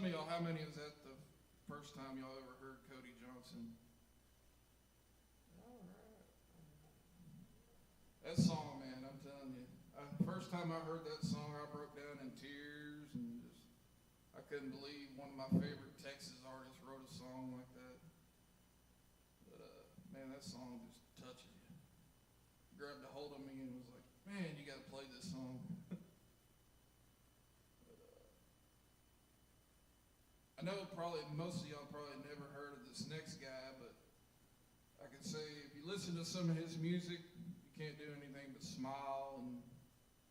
some of y'all, how many was that the first time y'all ever heard Cody Johnson? That song, man, I'm telling you. First time I heard that song, I broke down in tears and just, I couldn't believe one of my favorite Texas artists wrote a song like that. But, man, that song just touches you. Grabbed a hold of me and was like, man, you got to play this song. I know probably most of y'all probably never heard of this next guy, but I can say if you listen to some of his music, you can't do anything but smile and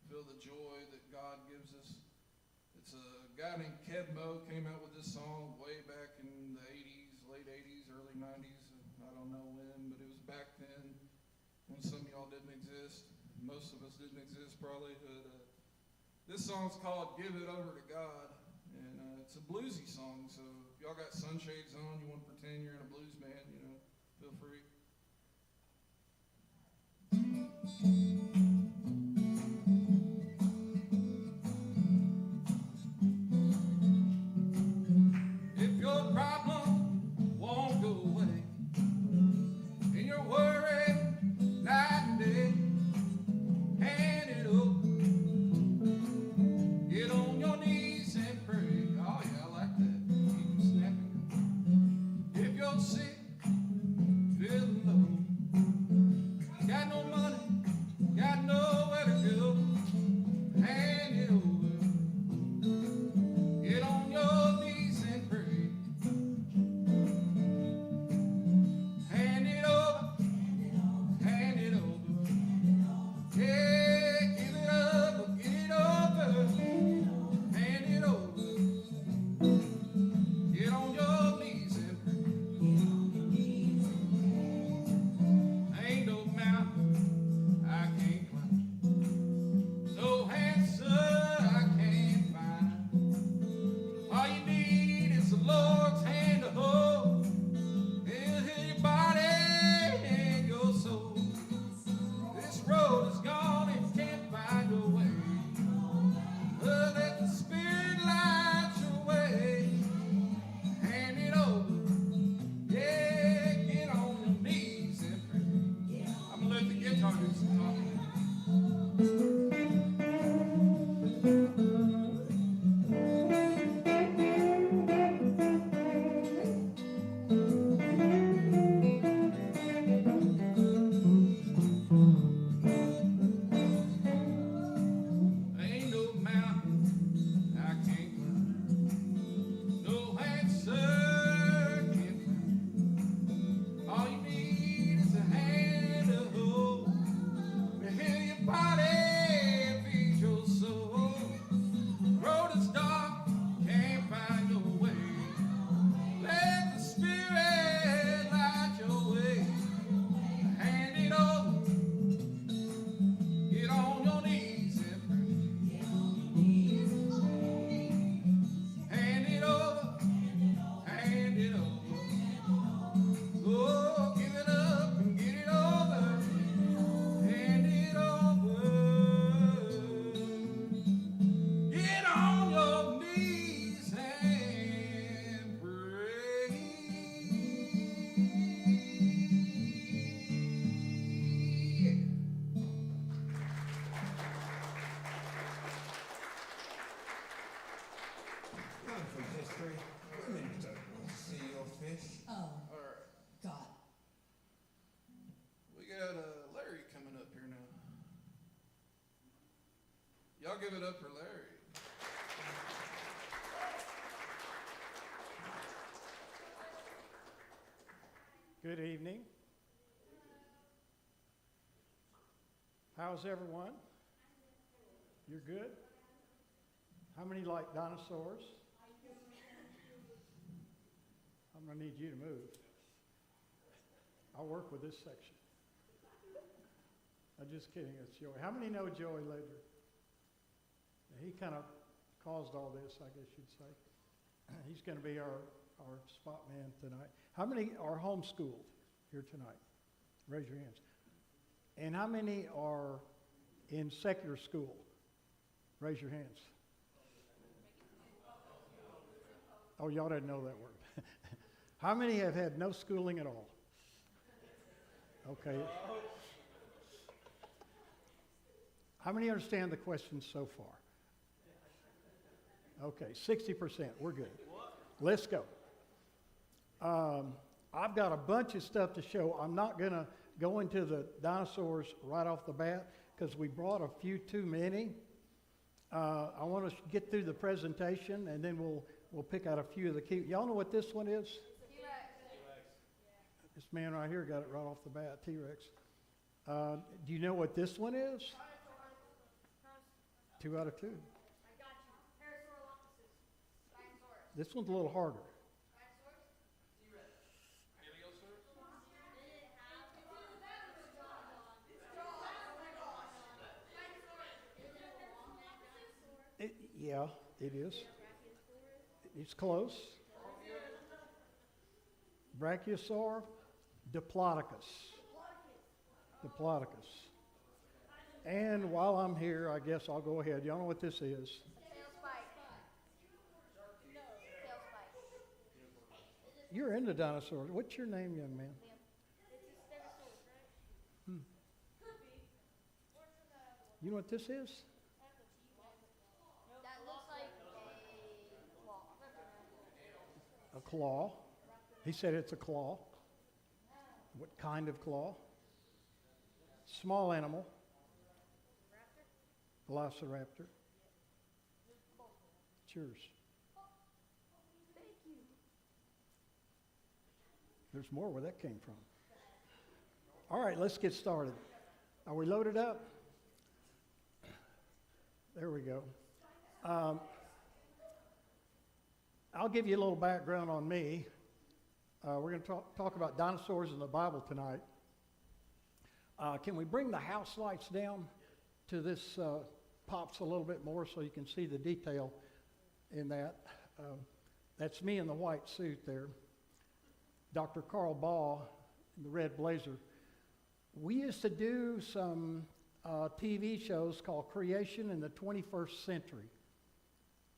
feel the joy that God gives us. It's a guy named Kev Mo came out with this song way back in the 80s, late 80s, early 90s. I don't know when, but it was back then when some of y'all didn't exist. Most of us didn't exist probably, but this song's called Give It Over to God. And it's a bluesy song, so if y'all got sunshades on, you want to pretend you're in a blues band, you know, feel free. If your problem won't go away, and you're worried night and day, hand it over. Get on your knees and pray. Oh yeah, I like that. Keep them snapping. If you're sick, feeling low, got no money, got nowhere to go, hand it over. Get on your knees and pray. Hand it over. Hand it over. Yeah, give it up, get it over. Hand it over. Get on your knees and pray. Ain't no mountain I can't climb, no answer I can't find. All you need is the Lord's hand to hold. He'll heal your body and your soul. This road is gone and can't find a way. But let the Spirit light your way. Hand it over. Yeah, get on your knees and pray. I'm gonna let the guitar do some talking. Ain't no mountain I can't climb, no answer can't find. All you need is a hand to hold. To heal your body and feed your soul. Road is dark, can't find your way. Let the Spirit light your way. Hand it over. Get on your knees and pray. Hand it over. Hand it over. Oh, give it up and get it over. Hand it over. Get on your knees and pray. Time for history. Women don't want to see your fish. Oh, All right. God. We got Larry coming up here now. Y'all give it up for Larry. Good evening. How's everyone? You're good? How many like dinosaurs? I'm going to need you to move. I'll work with this section. I'm just kidding, it's Joey. How many know Joey Ledger? He kind of caused all this, I guess you'd say. He's going to be our spot man tonight. How many are homeschooled here tonight? Raise your hands. And how many are in secular school? Raise your hands. Oh, y'all didn't know that word. How many have had no schooling at all? Okay. How many understand the question so far? Okay, 60%. We're good. Let's go. I've got a bunch of stuff to show. I'm not going to go into the dinosaurs right off the bat because we brought a few too many. I want to get through the presentation and then we'll pick out a few of the key. Y'all know what this one is? T-Rex. This man right here got it right off the bat, T-Rex. Do you know what this one is? 2 out of 2. I got you. Dinosaurs. This one's a little harder. Dinosaurs? T-Rex. Yeah, it is. It's close. Brachiosaur, Diplodocus. Diplodocus. And while I'm here, I guess I'll go ahead. Y'all know what this is? Tail spike. No. Tail spike. You're into dinosaurs. What's your name, young man? It's a stegosaurus, right? Could be. You know what this is? That looks like a claw. A claw. He said it's a claw. What kind of claw? Small animal. Velociraptor. It's yours. Thank you. There's more where that came from. All right, let's get started. Are we loaded up? There we go. I'll give you a little background on me. We're going to talk about dinosaurs in the Bible tonight. Can we bring the house lights down to this pops a little bit more so you can see the detail in that? That's me in the white suit there. Dr. Carl Baugh in the red blazer. We used to do some TV shows called Creation in the 21st Century.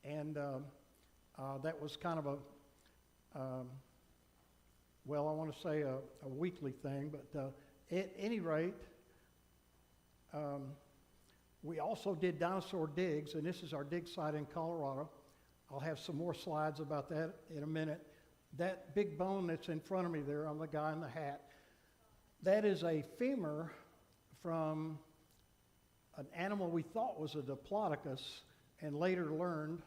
And that was kind of well, I want to say a weekly thing, but at any rate, we also did dinosaur digs, and this is our dig site in Colorado. I'll have some more slides about that in a minute. That big bone that's in front of me there on the guy in the hat, that is a femur from an animal we thought was a Diplodocus and later learned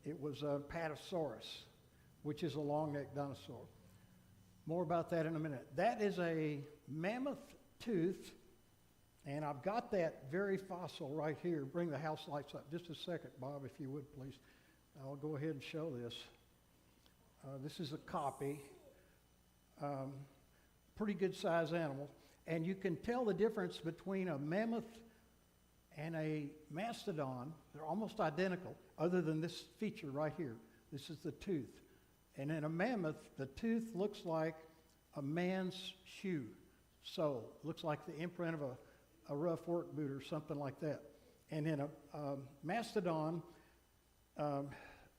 it was a Patasaurus, which is a long-necked dinosaur. More about that in a minute. That is a mammoth tooth, and I've got that very fossil right here. Bring the house lights up just a second, Bob, if you would, please. I'll go ahead and show this. This is a copy. Pretty good size animal. And you can tell the difference between a mammoth and a mastodon. They're almost identical, other than this feature right here. This is the tooth. And in a mammoth, the tooth looks like a man's shoe sole. Looks like the imprint of a rough work boot or something like that. And in a mastodon,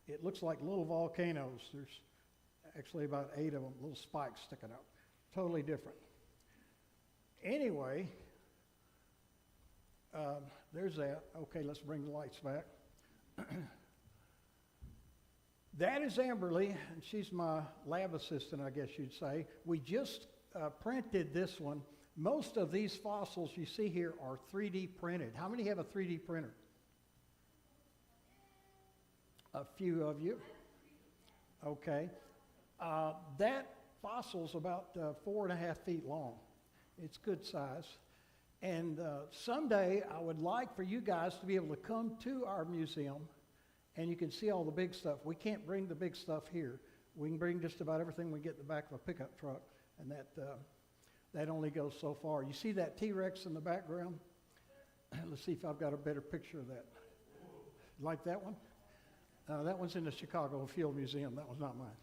it looks like little volcanoes. There's actually about 8 of them, little spikes sticking out. Totally different. Anyway, there's that. Okay, let's bring the lights back. That is Amberly, and she's my lab assistant, I guess you'd say. We just printed this one. Most of these fossils you see here are 3D printed. How many have a 3D printer? A few of you. Okay. That fossil's about 4.5 feet long. It's good size. And someday I would like for you guys to be able to come to our museum and you can see all the big stuff. We can't bring the big stuff here. We can bring just about everything we get in the back of a pickup truck, and that only goes so far. You see that T-Rex in the background? Let's see if I've got a better picture of that. Like that one? That one's in the Chicago Field Museum. That one's not mine.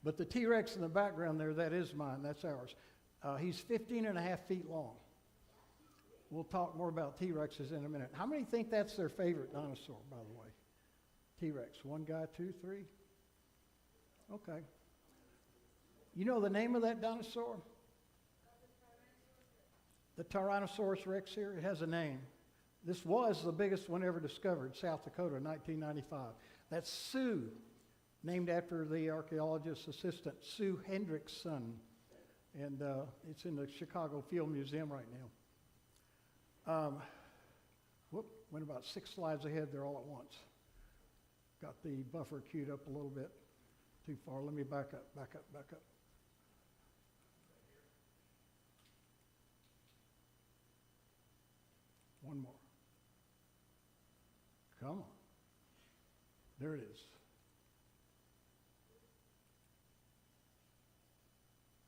But the T-Rex in the background there, that is mine. That's ours. He's 15.5 feet long. We'll talk more about T-Rexes in a minute. How many think that's their favorite dinosaur, by the way? T-Rex. One guy, 2, 3. Okay. You know the name of that dinosaur? The Tyrannosaurus Rex here, it has a name. This was the biggest one ever discovered, South Dakota, 1995. That's Sue, named after the archaeologist's assistant, Sue Hendrickson. And it's in the Chicago Field Museum right now. Went about 6 slides ahead there all at once. Got the buffer queued up a little bit too far. Let me back up. One more. Come on. There it is.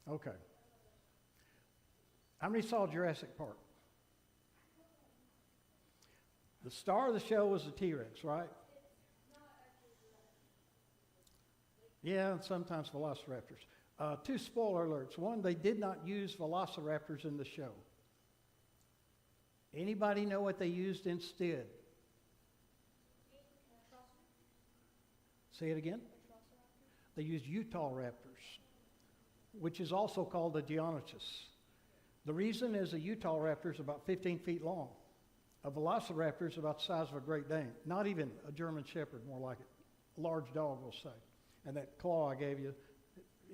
Okay. How many saw Jurassic Park? The star of the show was the T-Rex, right? Yeah, and sometimes velociraptors. 2 spoiler alerts. One, they did not use velociraptors in the show. Anybody know what they used instead? Say it again? They used Utah raptors, which is also called a Dionyssus. The reason is a Utah raptor is about 15 feet long. A velociraptor is about the size of a Great Dane. Not even a German Shepherd, more like it. A large dog, we'll say. And that claw I gave you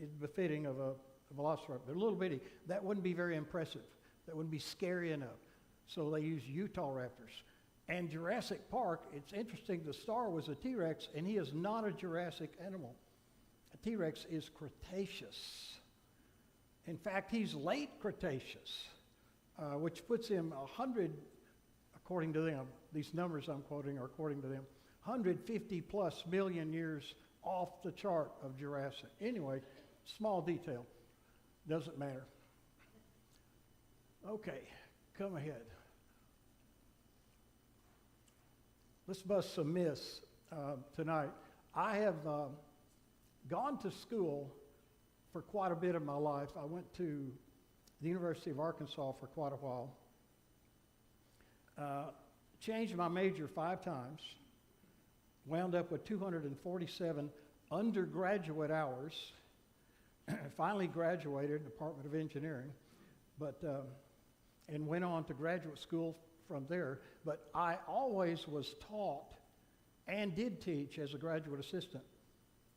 is befitting of a velociraptor. They're a little bitty. That wouldn't be very impressive. That wouldn't be scary enough. So they use Utah raptors. And Jurassic Park, it's interesting, the star was a T-Rex, and he is not a Jurassic animal. A T-Rex is Cretaceous. In fact, he's late Cretaceous, which puts him 100, according to them, these numbers I'm quoting are according to them, 150 plus million years off the chart of Jurassic. Anyway, small detail, doesn't matter. Okay, come ahead. Let's bust some myths tonight. I have gone to school for quite a bit of my life. I went to the University of Arkansas for quite a while. Changed my major 5 times. Wound up with 247 undergraduate hours. Finally graduated, Department of Engineering, and went on to graduate school from there. But I always was taught and did teach as a graduate assistant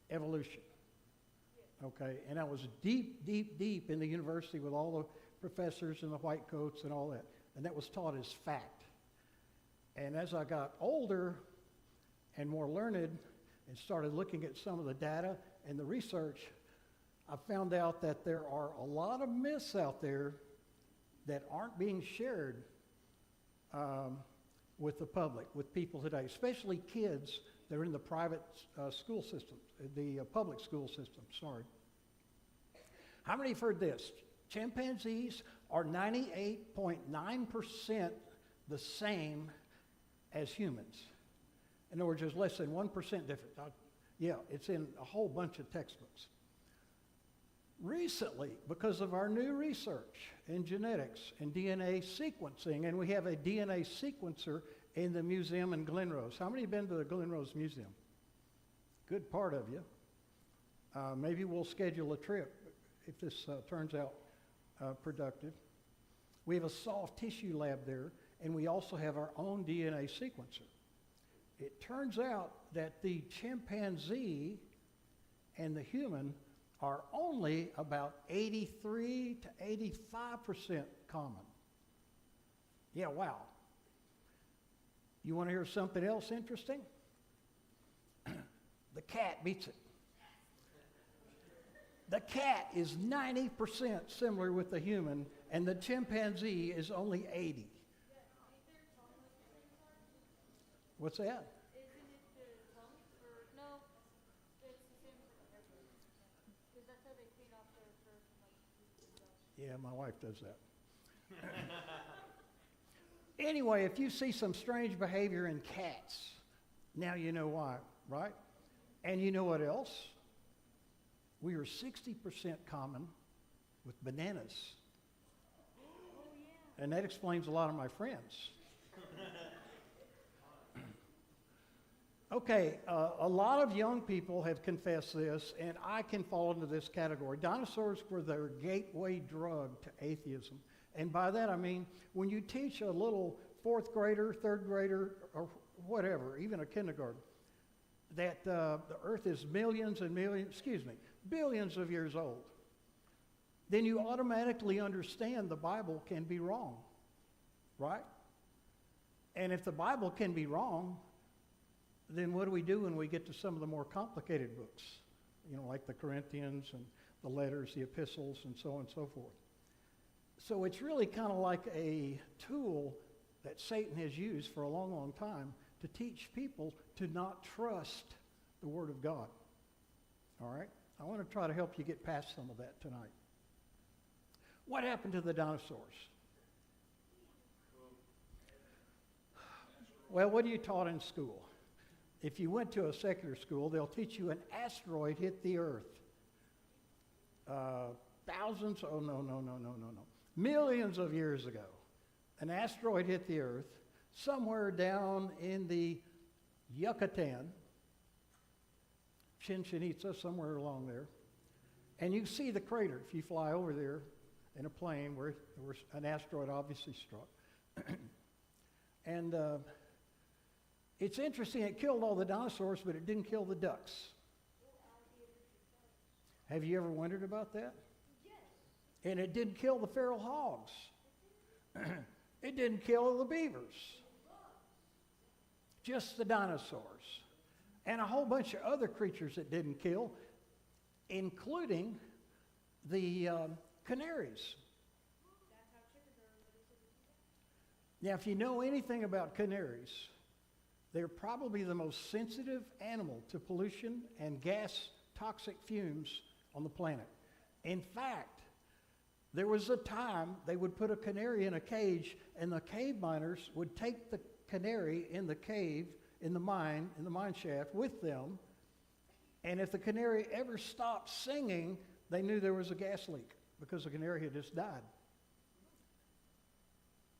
evolution. Okay, and I was deep in the university with all the professors and the white coats and all that. And that was taught as fact. And as I got older and more learned and started looking at some of the data and the research, I found out that there are a lot of myths out there that aren't being shared with the public, with people today, especially kids that are in the private school system, the public school system, sorry. How many have heard this? Chimpanzees are 98.9% the same as humans. In other words, there's less than 1% difference. Yeah, it's in a whole bunch of textbooks. Recently, because of our new research in genetics and DNA sequencing, and we have a DNA sequencer in the museum in Glen Rose. How many have been to the Glen Rose Museum? Good part of you. Maybe we'll schedule a trip if this turns out productive. We have a soft tissue lab there, and we also have our own DNA sequencer. It turns out that the chimpanzee and the human are only about 83 to 85% common. Yeah, wow. You want to hear something else interesting? The cat beats it. The cat is 90% similar with the human, and the chimpanzee is only 80. What's that? Isn't it the tongue? Or no, it's the same for everyone. Because that's how they clean off their fur from Yeah, my wife does that. Anyway, if you see some strange behavior in cats, now you know why, right? And you know what else? We are 60% common with bananas. Oh, yeah. And that explains a lot of my friends. Okay, a lot of young people have confessed this, and I can fall into this category. Dinosaurs were their gateway drug to atheism. And by that I mean, when you teach a little fourth grader, third grader, or whatever, even a kindergarten, that the earth is billions of years old, then you automatically understand the Bible can be wrong, right? And if the Bible can be wrong, then what do we do when we get to some of the more complicated books? You know, like the Corinthians and the letters, the epistles, and so on and so forth. So it's really kind of like a tool that Satan has used for a long, long time to teach people to not trust the Word of God. All right? I want to try to help you get past some of that tonight. What happened to the dinosaurs? Well, what are you taught in school? If you went to a secular school, they'll teach you an asteroid hit the earth. Millions of years ago, an asteroid hit the earth somewhere down in the Yucatan, Chichen Itza, somewhere along there. And you see the crater if you fly over there in a plane where an asteroid obviously struck. And it's interesting, it killed all the dinosaurs, but it didn't kill the ducks. Have you ever wondered about that? Yes. And it didn't kill the feral hogs. It didn't kill the beavers. Just the dinosaurs. And a whole bunch of other creatures it didn't kill, including the canaries. Now, if you know anything about canaries, they're probably the most sensitive animal to pollution and gas toxic fumes on the planet. In fact, there was a time they would put a canary in a cage, and the cave miners would take the canary in the cave, in the mine shaft with them, and if the canary ever stopped singing, they knew there was a gas leak because the canary had just died.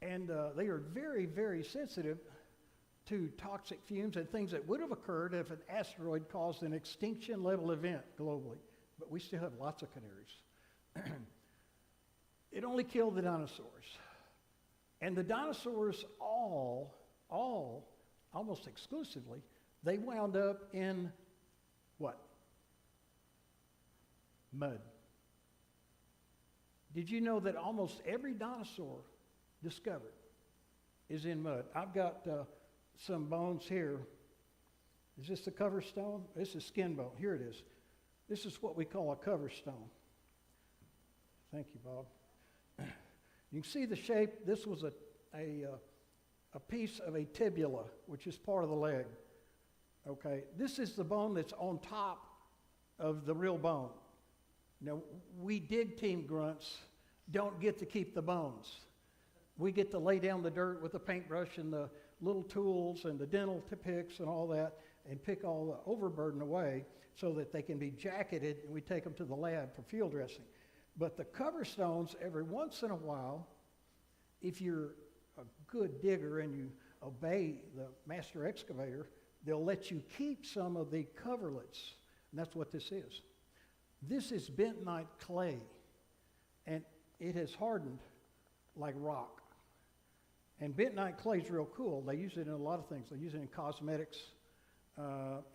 And they are very, very sensitive to toxic fumes and things that would have occurred if an asteroid caused an extinction level event globally. But we still have lots of canaries. It only killed the dinosaurs. And the dinosaurs all, almost exclusively, they wound up in what? Mud. Did you know that almost every dinosaur discovered is in mud? I've got some bones here. Is this the cover stone? This is skin bone. Here it is. This is what we call a cover stone. Thank you, Bob. You can see the shape. This was a piece of a tibula, which is part of the leg. Okay, this is the bone that's on top of the real bone. Now, we dig team grunts don't get to keep the bones. We get to lay down the dirt with the paintbrush and the little tools and the dental picks and all that and pick all the overburden away so that they can be jacketed, and we take them to the lab for field dressing. But the cover stones, every once in a while, if you're a good digger and you obey the master excavator, they'll let you keep some of the coverlets. And that's what this is. This is bentonite clay, and it has hardened like rock. And bentonite clay is real cool. They use it in a lot of things. They use it in cosmetics.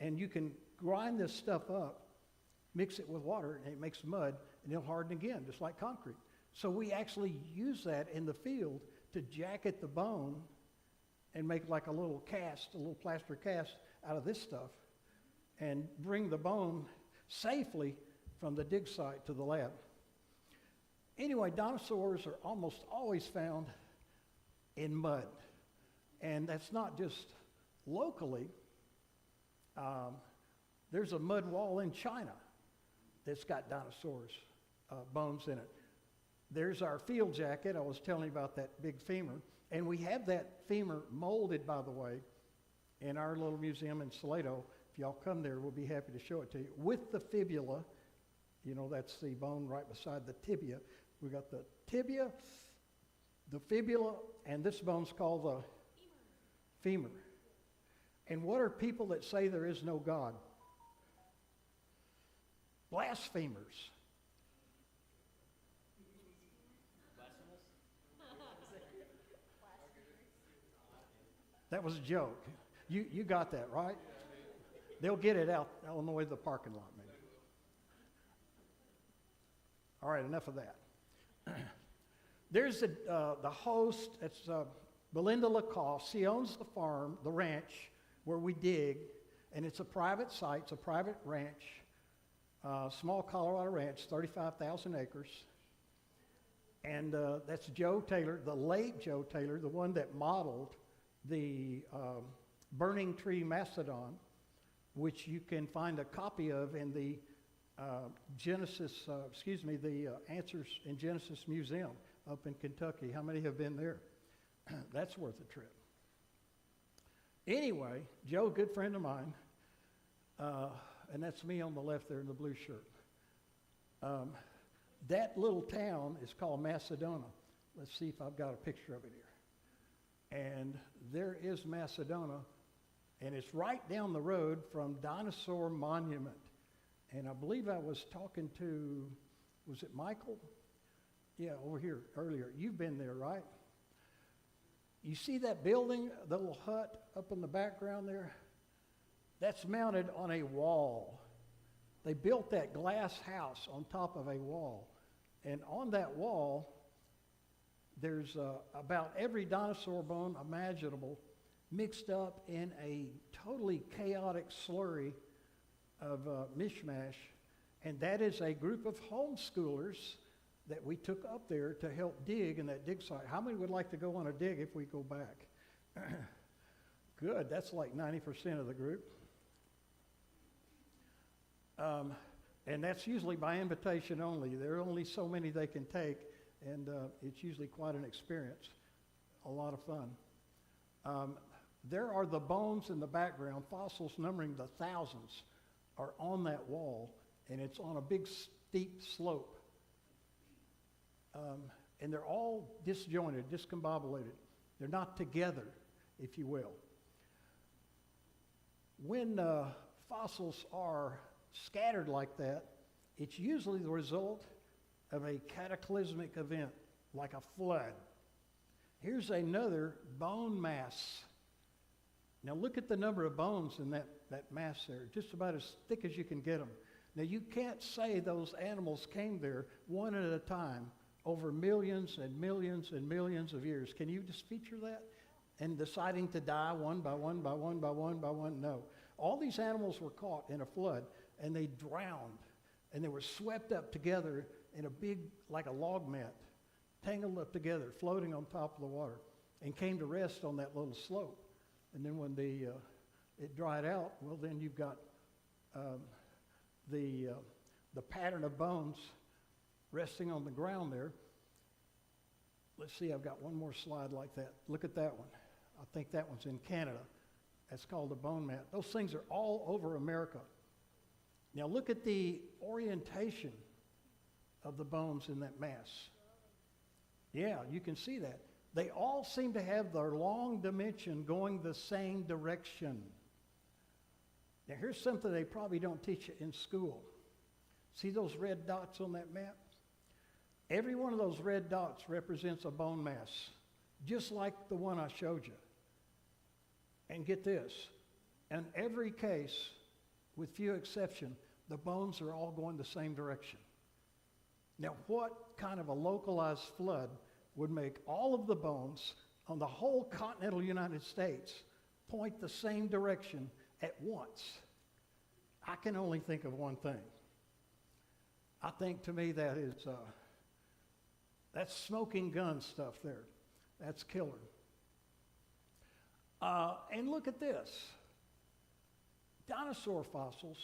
And you can grind this stuff up, mix it with water, and it makes mud, and it'll harden again, just like concrete. So we actually use that in the field to jacket the bone and make like a little cast, a little plaster cast out of this stuff, and bring the bone safely from the dig site to the lab. Anyway, dinosaurs are almost always found in mud. And that's not just locally. There's a mud wall in China that's got dinosaurs' bones in it. There's our field jacket. I was telling you about that big femur. And we have that femur molded, by the way, in our little museum in Salado. If y'all come there, we'll be happy to show it to you. With the fibula, you know, that's the bone right beside the tibia. We got the tibia, the fibula, and this bone's called the femur. And what are people that say there is no God? Blasphemers. That was a joke. You got that, right? They'll get it out on the way to the parking lot, maybe. All right, enough of that. There's the host, it's Belinda Lacoste. She owns the farm, the ranch, where we dig, and it's a private site, it's a private ranch, small Colorado ranch, 35,000 acres. And that's Joe Taylor, the late Joe Taylor, the one that modeled the burning tree mastodon, which you can find a copy of in the the Answers in Genesis Museum up in Kentucky. How many have been there? That's worth a trip. Anyway, Joe, good friend of mine, and that's me on the left there in the blue shirt. That little town is called Macedonia. Let's see if I've got a picture of it here. And there is Macedonia, and it's right down the road from Dinosaur Monument. And I believe I was talking to, was it Michael? Yeah, over here earlier. You've been there, right? You see that building, the little hut up in the background there? That's mounted on a wall. They built that glass house on top of a wall. And on that wall, there's about every dinosaur bone imaginable mixed up in a totally chaotic slurry of mishmash. And that is a group of homeschoolers that we took up there to help dig in that dig site. How many would like to go on a dig if we go back? Good, that's like 90% of the group. And that's usually by invitation only. There are only so many they can take, and it's usually quite an experience, a lot of fun. There are the bones in the background, fossils numbering the thousands are on that wall, and it's on a big steep slope. And they're all disjointed, discombobulated. They're not together, if you will. When fossils are scattered like that, it's usually the result of a cataclysmic event, like a flood. Here's another bone mass. Now look at the number of bones in that mass there, just about as thick as you can get them. Now you can't say those animals came there one at a time over millions and millions and millions of years. Can you just feature that? And deciding to die one by one by one by one by one? No. All these animals were caught in a flood, and they drowned, and they were swept up together in a big, like a log mat, tangled up together, floating on top of the water, and came to rest on that little slope. And then when it dried out, well, then you've got the pattern of bones resting on the ground there. Let's see, I've got one more slide like that. Look at that one. I think that one's in Canada. That's called a bone mat. Those things are all over America. Now look at the orientation of the bones in that mass. Yeah, you can see that. They all seem to have their long dimension going the same direction. Now here's something they probably don't teach you in school. See those red dots on that map? Every one of those red dots represents a bone mass, just like the one I showed you. And get this, in every case, with few exceptions, the bones are all going the same direction. Now, what kind of a localized flood would make all of the bones on the whole continental United States point the same direction at once? I can only think of one thing. I think to me that is, that's smoking gun stuff there. That's killer. And look at this. Dinosaur fossils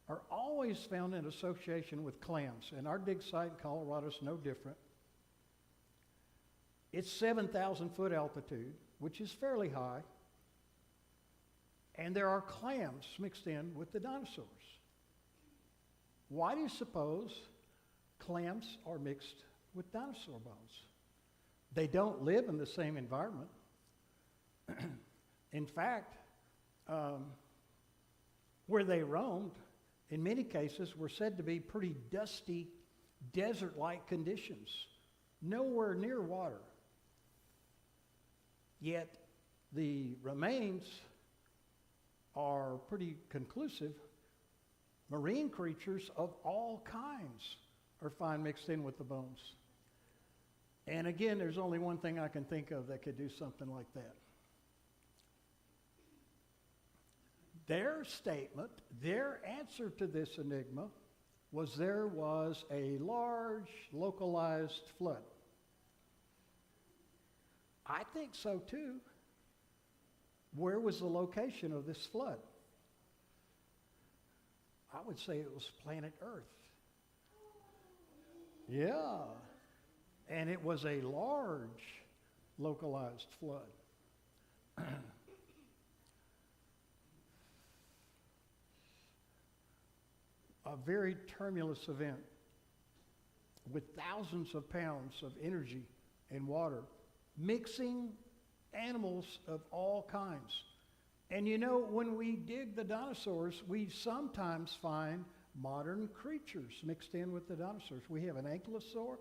are always found in association with clams, and our dig site in Colorado is no different. It's 7,000 foot altitude, which is fairly high, and there are clams mixed in with the dinosaurs. Why do you suppose clams are mixed with dinosaur bones? They don't live in the same environment. In fact, where they roamed, in many cases, were said to be pretty dusty, desert-like conditions, nowhere near water. Yet the remains are pretty conclusive. Marine creatures of all kinds are found mixed in with the bones. And again, there's only one thing I can think of that could do something like that. Their statement, their answer to this enigma was there was a large localized flood. I think so too. Where was the location of this flood? I would say it was planet Earth. Yeah. And it was a large localized flood. A very tumultuous event with thousands of pounds of energy and water, mixing animals of all kinds. And you know, when we dig the dinosaurs, we sometimes find modern creatures mixed in with the dinosaurs. We have an ankylosaur.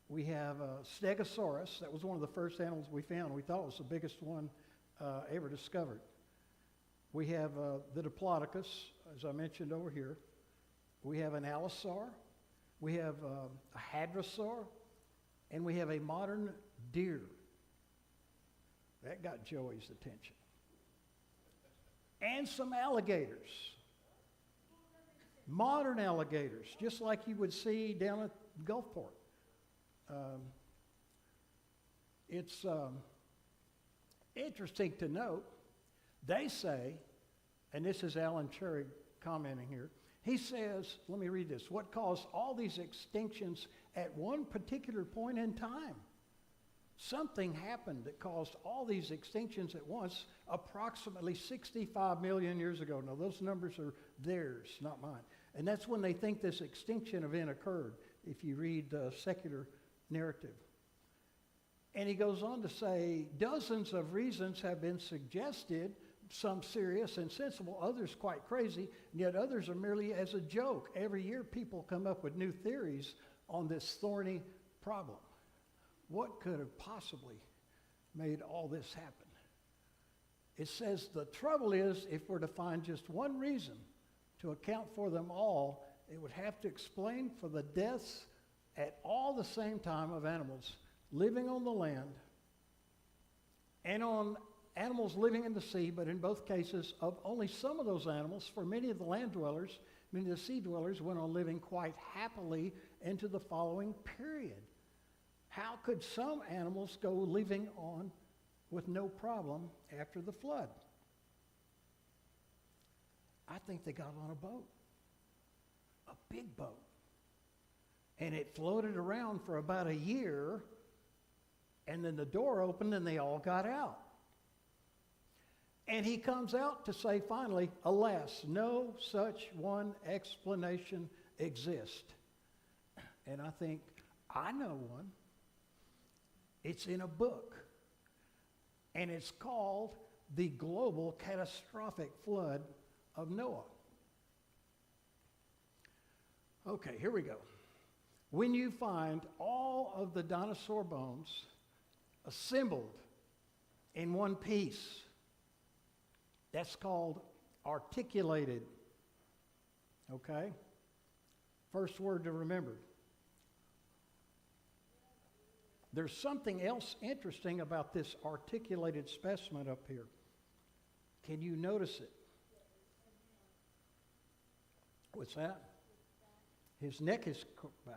We have a stegosaurus. That was one of the first animals we found. We thought it was the biggest one ever discovered. We have the Diplodocus, as I mentioned over here. We have an allosaur. We have a hadrosaur. And we have a modern deer. That got Joey's attention. And some alligators. Modern alligators, just like you would see down at Gulfport. It's interesting to note, they say, and this is Alan Cherry commenting here, he says, let me read this, what caused all these extinctions at one particular point in time? Something happened that caused all these extinctions at once approximately 65 million years ago. Now, those numbers are theirs, not mine. And that's when they think this extinction event occurred, if you read the secular narrative. And he goes on to say, dozens of reasons have been suggested, some serious and sensible, others quite crazy, and yet others are merely as a joke. Every year people come up with new theories on this thorny problem. What could have possibly made all this happen? It says the trouble is, if we're to find just one reason to account for them all, it would have to explain for the deaths at all the same time of animals living on the land and on animals living in the sea, but in both cases of only some of those animals, for many of the land dwellers, many of the sea dwellers went on living quite happily into the following period. How could some animals go living on with no problem after the flood? I think they got on a boat, a big boat. And it floated around for about a year, and then the door opened and they all got out. And he comes out to say finally, alas, no such one explanation exists. And I think, I know one. It's in a book. And it's called The Global Catastrophic Flood of Noah. Okay, here we go. When you find all of the dinosaur bones assembled in one piece, that's called articulated. Okay? First word to remember. There's something else interesting about this articulated specimen up here. Can you notice it? What's that? His neck is cooked back.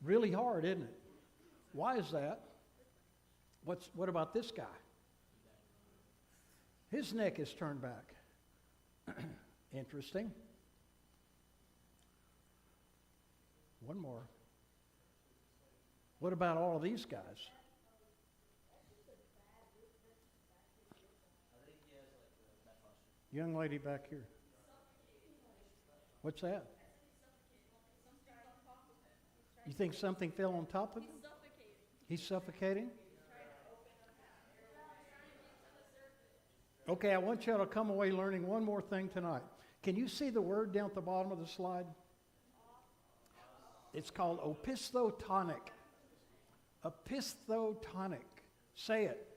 Really hard, isn't it? Why is that? What about this guy? His neck is turned back. Interesting. One more. What about all of these guys? Young lady back here. What's that? You think something fell on top of him? He's suffocating? Okay, I want y'all to come away learning one more thing tonight. Can you see the word down at the bottom of the slide? It's called opistotonic. Opistotonic. Say it.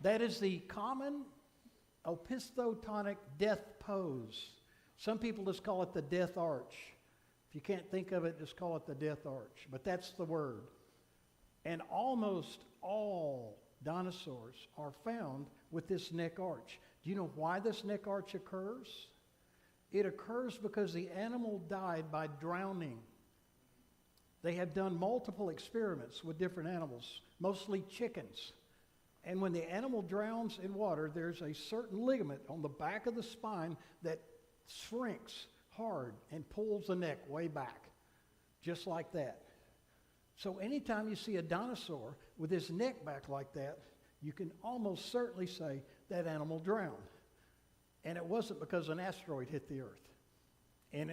That is the common opistotonic death pose. Some people just call it the death arch. If you can't think of it, just call it the death arch. But that's the word. And almost all dinosaurs are found with this neck arch. Do you know why this neck arch occurs? It occurs because the animal died by drowning. They have done multiple experiments with different animals, mostly chickens. And when the animal drowns in water, there's a certain ligament on the back of the spine that shrinks hard and pulls the neck way back, just like that. So anytime you see a dinosaur with his neck back like that, you can almost certainly say that animal drowned. And it wasn't because an asteroid hit the earth. And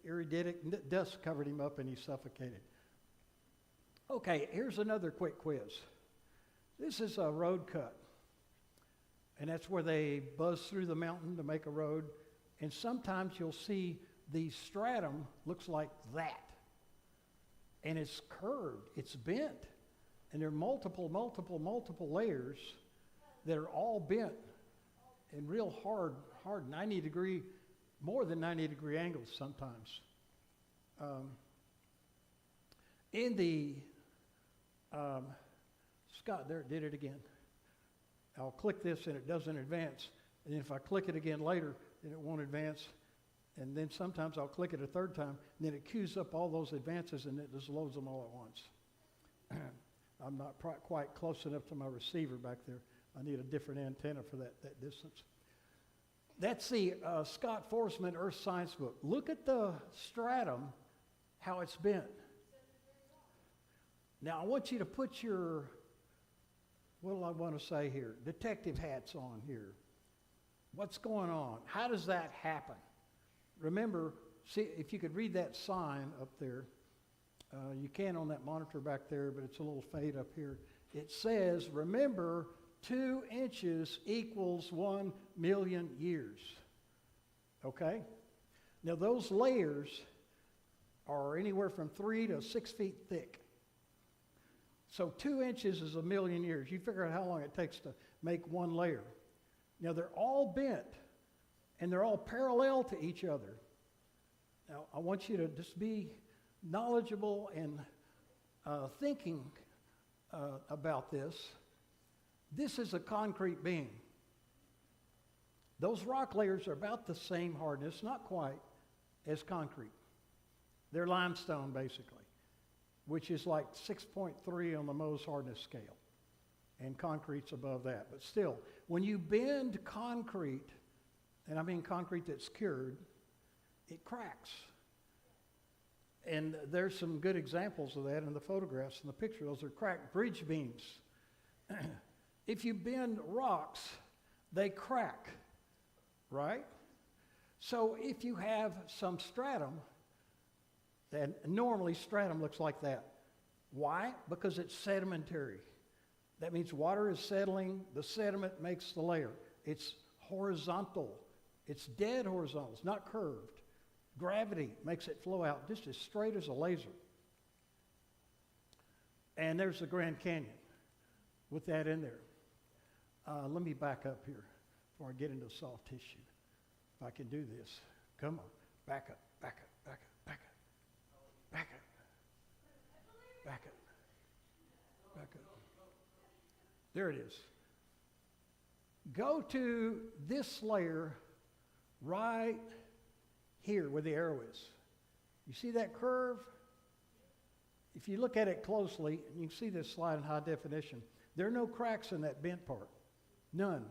iriditic dust covered him up and he suffocated. Okay, here's another quick quiz. This is a road cut. And that's where they buzz through the mountain to make a road. And sometimes you'll see the stratum looks like that. And it's curved, it's bent. And there are multiple layers that are all bent in real hard 90 degree, more than 90 degree angles sometimes. Scott, there it did it again. I'll click this and it doesn't advance. And then if I click it again later, then it won't advance. And then sometimes I'll click it a third time, and then it queues up all those advances and it just loads them all at once. I'm not quite close enough to my receiver back there. I need a different antenna for that distance. That's the Scott Forsman Earth Science book. Look at the stratum, how it's bent. Now I want you to put your, what do I want to say here, detective hats on here. What's going on? How does that happen? Remember, see if you could read that sign up there. You can on that monitor back there, but it's a little fade up here. It says, remember, 2 inches equals 1 million years. Okay? Now those layers are anywhere from 3 to 6 feet thick. So 2 inches is 1 million years. You figure out how long it takes to make one layer. Now they're all bent and they're all parallel to each other. Now I want you to just be knowledgeable and thinking about this. This is a concrete beam. Those rock layers are about the same hardness, not quite, as concrete. They're limestone basically, which is like 6.3 on the Mohs hardness scale. And concrete's above that. But still, when you bend concrete, and I mean concrete that's cured, it cracks. And there's some good examples of that in the photographs and the picture. Those are cracked bridge beams. If you bend rocks, they crack, right? So if you have some stratum, and normally stratum looks like that. Why? Because it's sedimentary. That means water is settling, the sediment makes the layer. It's horizontal. It's dead horizontal. It's not curved. Gravity makes it flow out just as straight as a laser. And there's the Grand Canyon with that in there. Let me back up here before I get into soft tissue. If I can do this. Come on. Back up, back up, back up, back up. Back up. Back up. Back up. There it is. Go to this layer right here where the arrow is. You see that curve? If you look at it closely, and you can see this slide in high definition, there are no cracks in that bent part. None.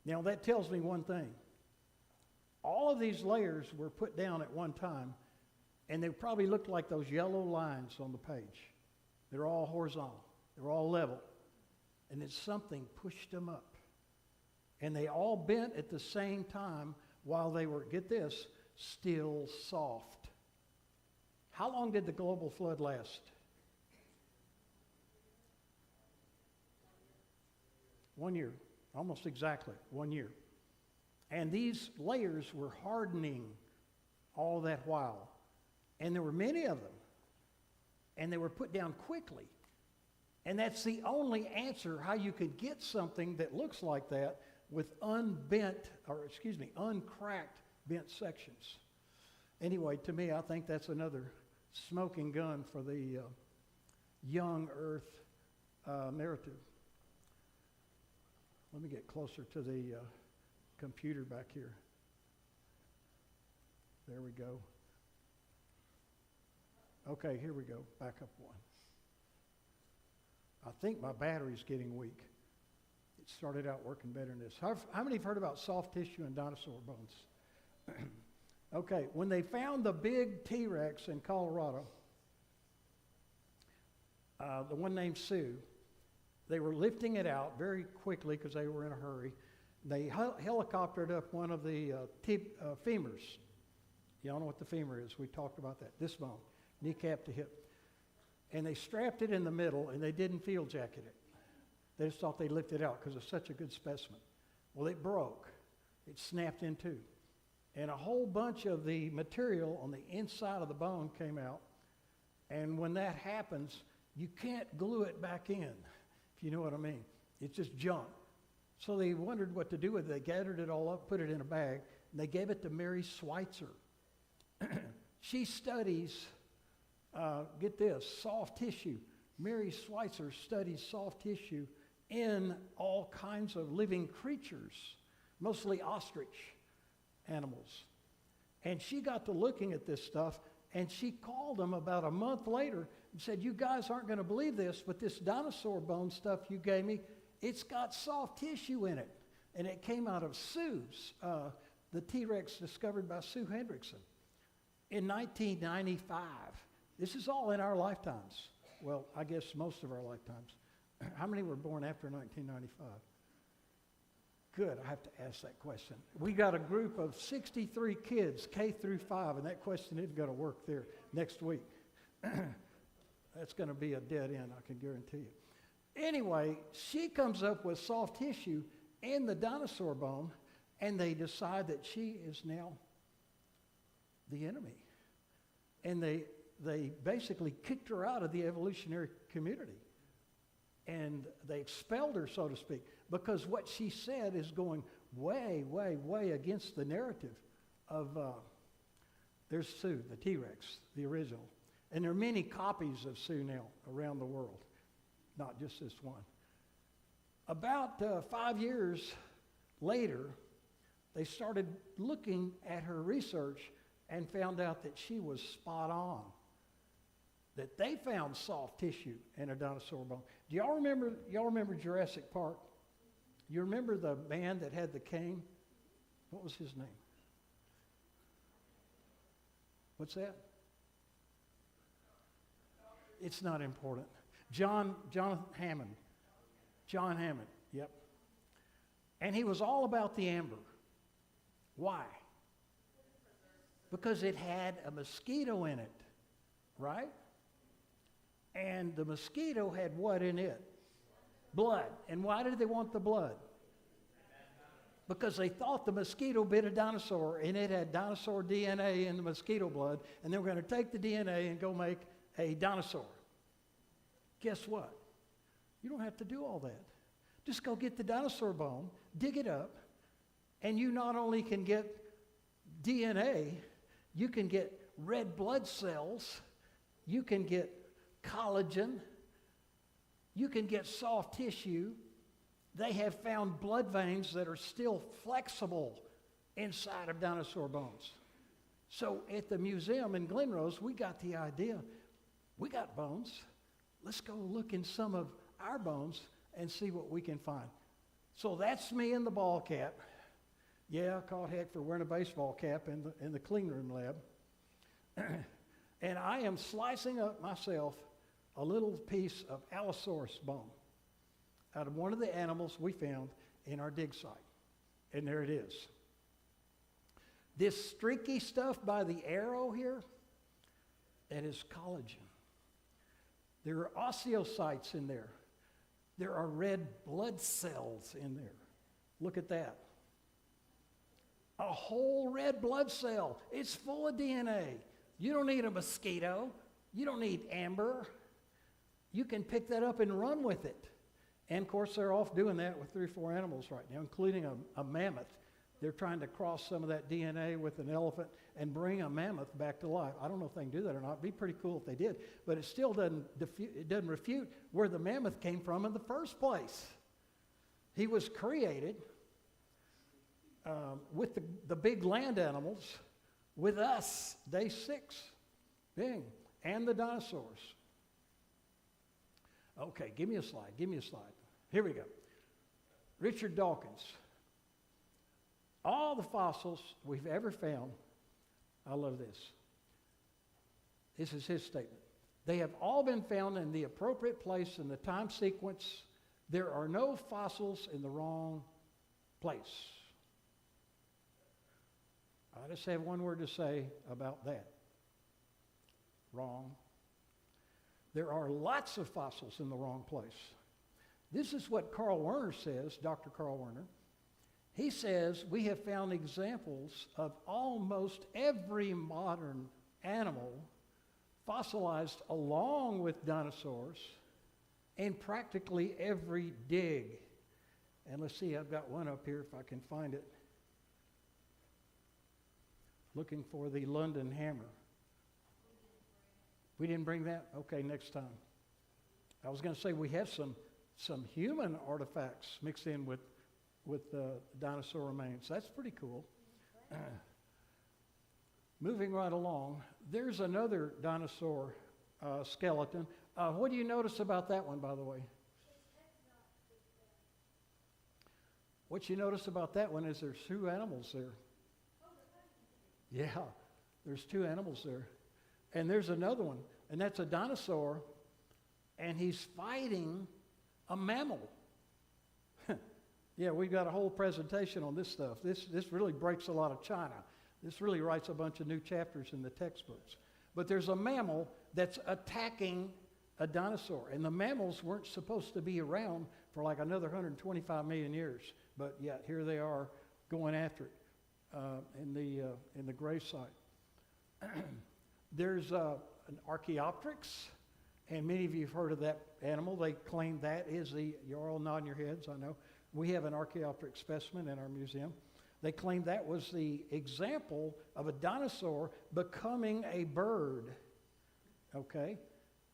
Now that tells me one thing. All of these layers were put down at one time, and they probably looked like those yellow lines on the page. They're all horizontal. They're all level. And then something pushed them up. And they all bent at the same time while they were, get this, still soft. How long did the global flood last? 1 year, almost exactly 1 year. And these layers were hardening all that while. And there were many of them. And they were put down quickly. And that's the only answer how you could get something that looks like that with uncracked bent sections. Anyway, to me, I think that's another smoking gun for the young earth narrative. Let me get closer to the computer back here. There we go. Okay, here we go. Back up one. I think my battery's getting weak. It started out working better than this. How many have heard about soft tissue and dinosaur bones? Okay, when they found the big T-Rex in Colorado, the one named Sue, they were lifting it out very quickly because they were in a hurry. They helicoptered up one of the femurs. Y'all know what the femur is. We talked about that. This bone, kneecap to hip. And they strapped it in the middle, and they didn't field jacket it. They just thought they'd lift it out because it's such a good specimen. Well, it broke. It snapped in two. And a whole bunch of the material on the inside of the bone came out. And when that happens, you can't glue it back in, if you know what I mean. It's just junk. So they wondered what to do with it. They gathered it all up, put it in a bag, and they gave it to Mary Schweitzer. She studies, get this, soft tissue. Mary Schweitzer studies soft tissue in all kinds of living creatures, mostly ostrich animals. And she got to looking at this stuff, and she called them about a month later and said, "You guys aren't going to believe this, but this dinosaur bone stuff you gave me, it's got soft tissue in it." And it came out of Sue's, the T-Rex discovered by Sue Hendrickson in 1995. This is all in our lifetimes. Well, I guess most of our lifetimes. How many were born after 1995? Good, I have to ask that question. We got a group of 63 kids, K through 5, and that question isn't going to work there next week. That's going to be a dead end, I can guarantee you. Anyway, she comes up with soft tissue in the dinosaur bone, and they decide that she is now the enemy. And they basically kicked her out of the evolutionary community. And they expelled her, so to speak, because what she said is going way, way, way against the narrative of, there's Sue, the T-Rex, the original. And there are many copies of Sue now around the world, not just this one. About 5 years later, they started looking at her research and found out that she was spot on, that they found soft tissue in a dinosaur bone. Do y'all remember Jurassic Park? You remember the man that had the cane? What was his name? What's that? It's not important. John Hammond. John Hammond, yep. And he was all about the amber. Why? Because it had a mosquito in it, right? And the mosquito had what in it? Blood. And why did they want the blood? Because they thought the mosquito bit a dinosaur and it had dinosaur DNA in the mosquito blood, and they were going to take the DNA and go make a dinosaur. Guess what? You don't have to do all that. Just go get the dinosaur bone, dig it up, and you not only can get DNA, you can get red blood cells, you can get collagen, you can get soft tissue. They have found blood veins that are still flexible inside of dinosaur bones. So at the museum in Glen Rose, we got the idea, we got bones. Let's go look in some of our bones and see what we can find. So that's me in the ball cap. Yeah, I caught heck for wearing a baseball cap in the clean room lab. And I am slicing up myself a little piece of Allosaurus bone out of one of the animals we found in our dig site. And there it is. This streaky stuff by the arrow here, that is collagen. There are osteocytes in there. There are red blood cells in there. Look at that. A whole red blood cell. It's full of DNA. You don't need a mosquito. You don't need amber. You can pick that up and run with it. And of course, they're off doing that with 3 or 4 animals right now, including a mammoth. They're trying to cross some of that DNA with an elephant and bring a mammoth back to life. I don't know if they can do that or not. It'd be pretty cool if they did. But it still doesn't refute where the mammoth came from in the first place. He was created with the big land animals, with us, day 6, bing, and the dinosaurs. Okay, give me a slide. Here we go. Richard Dawkins. All the fossils we've ever found, I love this. This is his statement. They have all been found in the appropriate place in the time sequence. There are no fossils in the wrong place. I just have one word to say about that. Wrong. There are lots of fossils in the wrong place. This is what Carl Werner says, Dr. Carl Werner. He says we have found examples of almost every modern animal fossilized along with dinosaurs in practically every dig. And let's see, I've got one up here if I can find it. Looking for the London hammer. We didn't bring that? Okay, next time. I was going to say we have some human artifacts mixed in with dinosaur remains. That's pretty cool. Moving right along, there's another dinosaur skeleton. What do you notice about that one, by the way? What you notice about that one is there's 2 animals there. Yeah, there's 2 animals there. And there's another one, and that's a dinosaur, and he's fighting a mammal. Yeah, we've got a whole presentation on this stuff. This really breaks a lot of China. This really writes a bunch of new chapters in the textbooks. But there's a mammal that's attacking a dinosaur, and the mammals weren't supposed to be around for like another 125 million years, but yet here they are going after it in the grave site. There's an Archaeopteryx, and many of you have heard of that animal. They claim that is you're all nodding your heads, I know. We have an Archaeopteryx specimen in our museum. They claim that was the example of a dinosaur becoming a bird. Okay?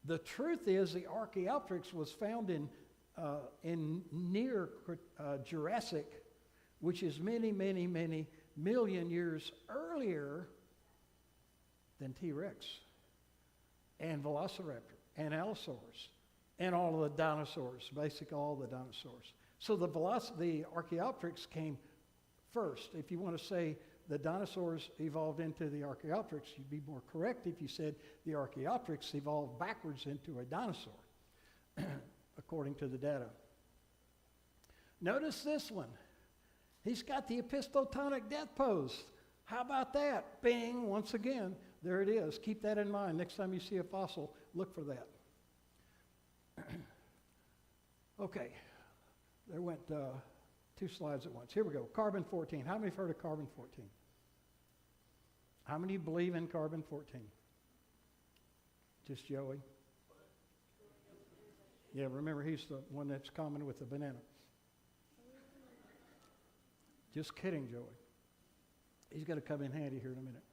The truth is the Archaeopteryx was found in near Jurassic, which is many, many, many million years earlier than T-Rex and Velociraptor and Allosaurus and all of the dinosaurs, basically all the dinosaurs. So the Archaeopteryx came first. If you want to say the dinosaurs evolved into the Archaeopteryx, you'd be more correct if you said the Archaeopteryx evolved backwards into a dinosaur, according to the data. Notice this one. He's got the epistotonic death pose. How about that? Bing, once again, there it is. Keep that in mind. Next time you see a fossil, look for that. Okay, there went 2 slides at once. Here we go. Carbon-14. How many have heard of carbon-14? How many believe in carbon-14? Just Joey? Yeah, remember he's the one that's common with the banana. Just kidding, Joey. He's going to come in handy here in a minute.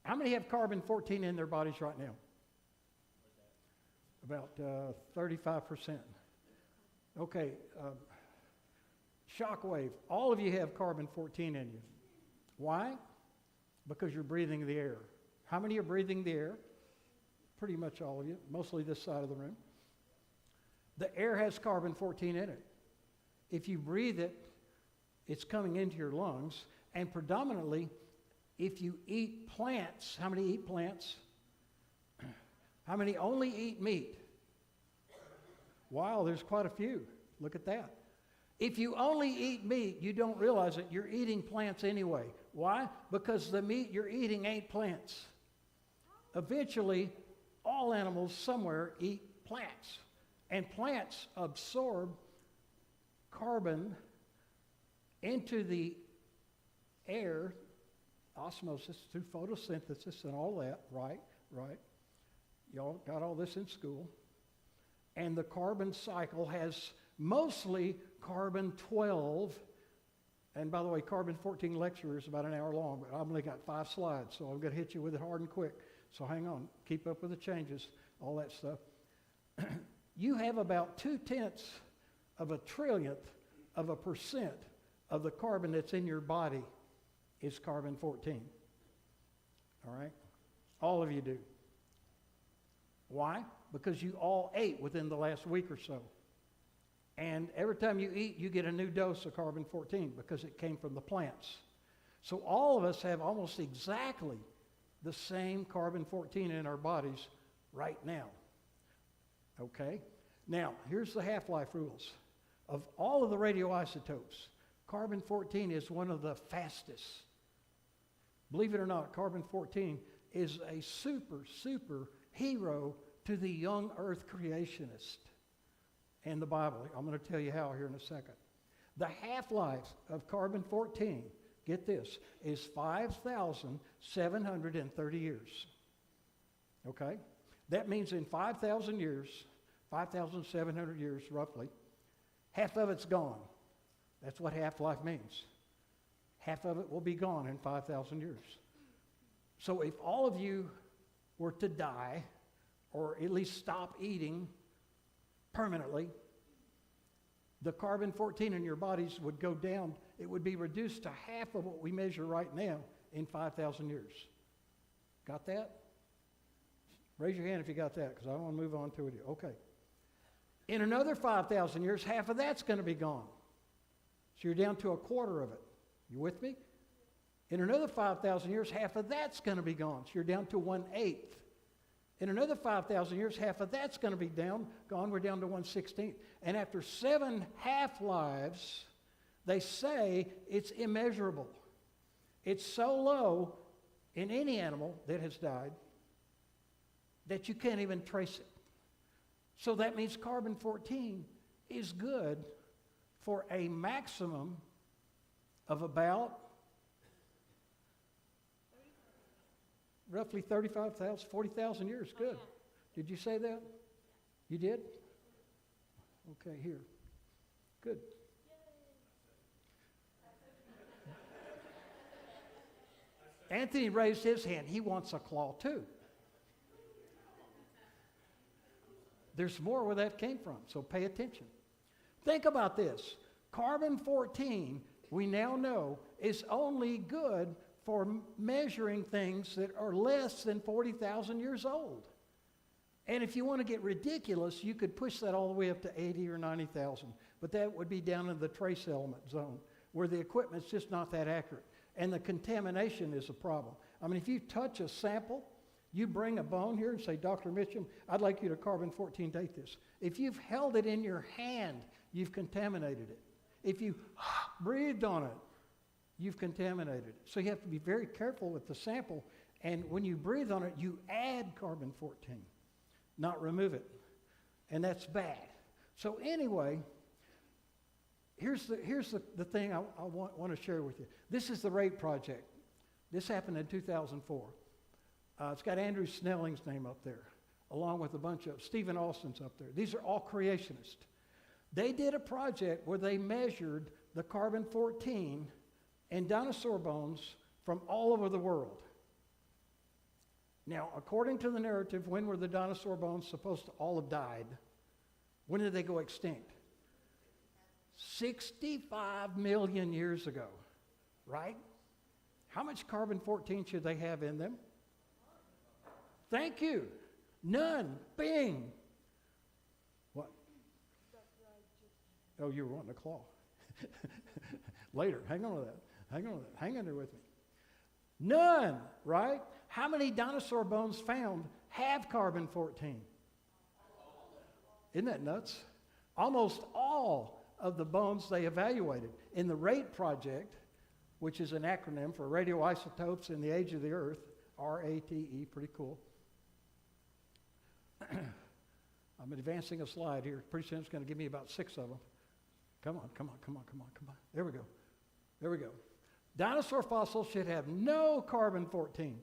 How many have carbon-14 in their bodies right now? About 35%. Okay, shockwave. All of you have carbon-14 in you. Why? Because you're breathing the air. How many are breathing the air? Pretty much all of you, mostly this side of the room. The air has carbon-14 in it. If you breathe it, it's coming into your lungs, and predominantly, if you eat plants, how many eat plants? How many only eat meat? Wow, there's quite a few. Look at that. If you only eat meat, you don't realize it. You're eating plants anyway. Why? Because the meat you're eating ain't plants. Eventually, all animals somewhere eat plants. And plants absorb carbon into the air, osmosis, through photosynthesis and all that, right? Y'all got all this in school. And the carbon cycle has mostly carbon-12. And by the way, carbon-14 lecture is about an hour long, but I've only got 5 slides, so I'm going to hit you with it hard and quick. So hang on, keep up with the changes, all that stuff. You have about 0.2 of a trillionth of a percent of the carbon that's in your body is carbon-14. All right? All of you do. Why? Because you all ate within the last week or so. And every time you eat, you get a new dose of carbon-14 because it came from the plants. So all of us have almost exactly the same carbon-14 in our bodies right now. Okay? Now, here's the half-life rules. Of all of the radioisotopes, carbon-14 is one of the fastest. Believe it or not, carbon-14 is a super hero to the young earth creationist and the Bible. I'm going to tell you how here in a second. The half-life of carbon-14, get this, is 5,730 years. Okay? That means in 5,000 years, 5,700 years roughly, half of it's gone. That's what half-life means. Half of it will be gone in 5,000 years. So if all of you were to die, or at least stop eating permanently, the carbon-14 in your bodies would go down. It would be reduced to half of what we measure right now in 5,000 years. Got that? Raise your hand if you got that, because I want to move on to it. Okay. In another 5,000 years, half of that's going to be gone. So you're down to a quarter of it. You with me? In another 5,000 years, half of that's going to be gone. So you're down to 1/8. In another 5,000 years, half of that's going to be gone. We're down to 1/16. And after 7 half-lives, they say it's immeasurable. It's so low in any animal that has died that you can't even trace it. So that means carbon-14 is good for a maximum of about roughly 35,000, 40,000 years. Good. Did you say that? You did? Okay, here. Good. Anthony raised his hand. He wants a claw too. There's more where that came from, so pay attention. Think about this. Carbon-14, we now know, is only good for measuring things that are less than 40,000 years old. And if you want to get ridiculous, you could push that all the way up to 80 or 90,000. But that would be down in the trace element zone, where the equipment's just not that accurate. And the contamination is a problem. I mean, if you touch a sample, you bring a bone here and say, Dr. Mitchum, I'd like you to carbon-14 date this. If you've held it in your hand, you've contaminated it. If you breathed on it, you've contaminated it. So you have to be very careful with the sample. And when you breathe on it, you add carbon-14, not remove it. And that's bad. So anyway, here's the thing I want to share with you. This is the RAPE project. This happened in 2004. It's got Andrew Snelling's name up there, along with a bunch of Stephen Austin's up there. These are all creationists. They did a project where they measured the carbon-14 in dinosaur bones from all over the world. Now, according to the narrative, when were the dinosaur bones supposed to all have died? When did they go extinct? 65 million years ago, right? How much carbon-14 should they have in them? Thank you. None. Bing. What? Oh, you were wanting a claw. Later. Hang on to that. Hang on to that. Hang in there with me. None, right? How many dinosaur bones found have carbon-14? Isn't that nuts? Almost all of the bones they evaluated in the RATE project, which is an acronym for radioisotopes in the age of the earth, RATE, pretty cool. I'm advancing a slide here. Pretty soon it's going to give me about 6 of them. Come on, come on, come on, come on, come on. There we go. There we go. Dinosaur fossils should have no carbon-14.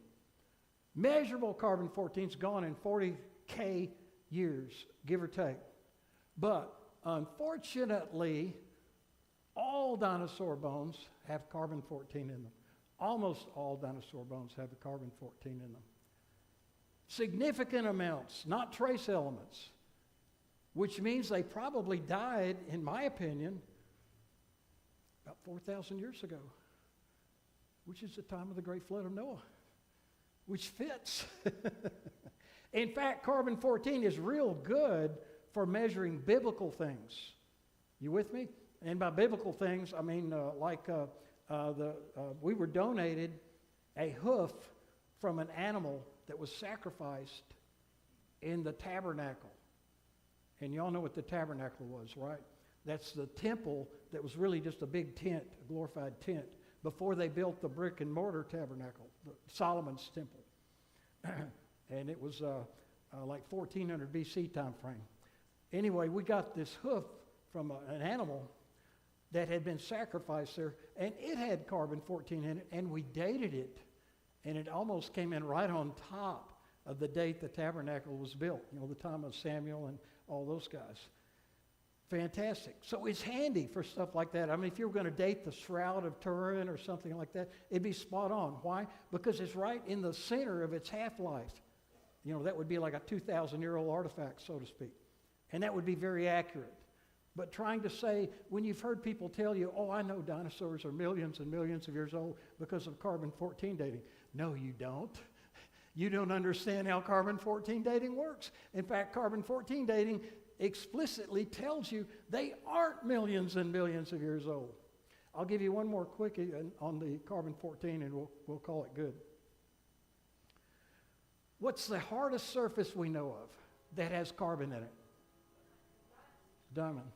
Measurable carbon-14 is gone in 40K years, give or take. But unfortunately, all dinosaur bones have carbon-14 in them. Almost all dinosaur bones have the carbon-14 in them. Significant amounts, not trace elements, which means they probably died, in my opinion, about 4,000 years ago, which is the time of the great flood of Noah, which fits. In fact, carbon-14 is real good for measuring biblical things. You with me? And by biblical things, I mean we were donated a hoof from an animal that was sacrificed in the tabernacle. And y'all know what the tabernacle was, right? That's the temple that was really just a big tent, a glorified tent, before they built the brick and mortar tabernacle, Solomon's temple. And it was like 1400 BC time frame. Anyway, we got this hoof from an animal that had been sacrificed there, and it had carbon-14 in it, and we dated it, and it almost came in right on top of the date the tabernacle was built, you know, the time of Samuel and all those guys. Fantastic. So it's handy for stuff like that. I mean, if you were going to date the Shroud of Turin or something like that, it'd be spot on. Why? Because it's right in the center of its half-life. You know, that would be like a 2,000-year-old artifact, so to speak. And that would be very accurate. But trying to say, when you've heard people tell you, oh, I know dinosaurs are millions and millions of years old because of carbon-14 dating. No, you don't. You don't understand how carbon-14 dating works. In fact, carbon-14 dating explicitly tells you they aren't millions and millions of years old. I'll give you one more quickie on the carbon-14 and we'll call it good. What's the hardest surface we know of that has carbon in it? Diamond.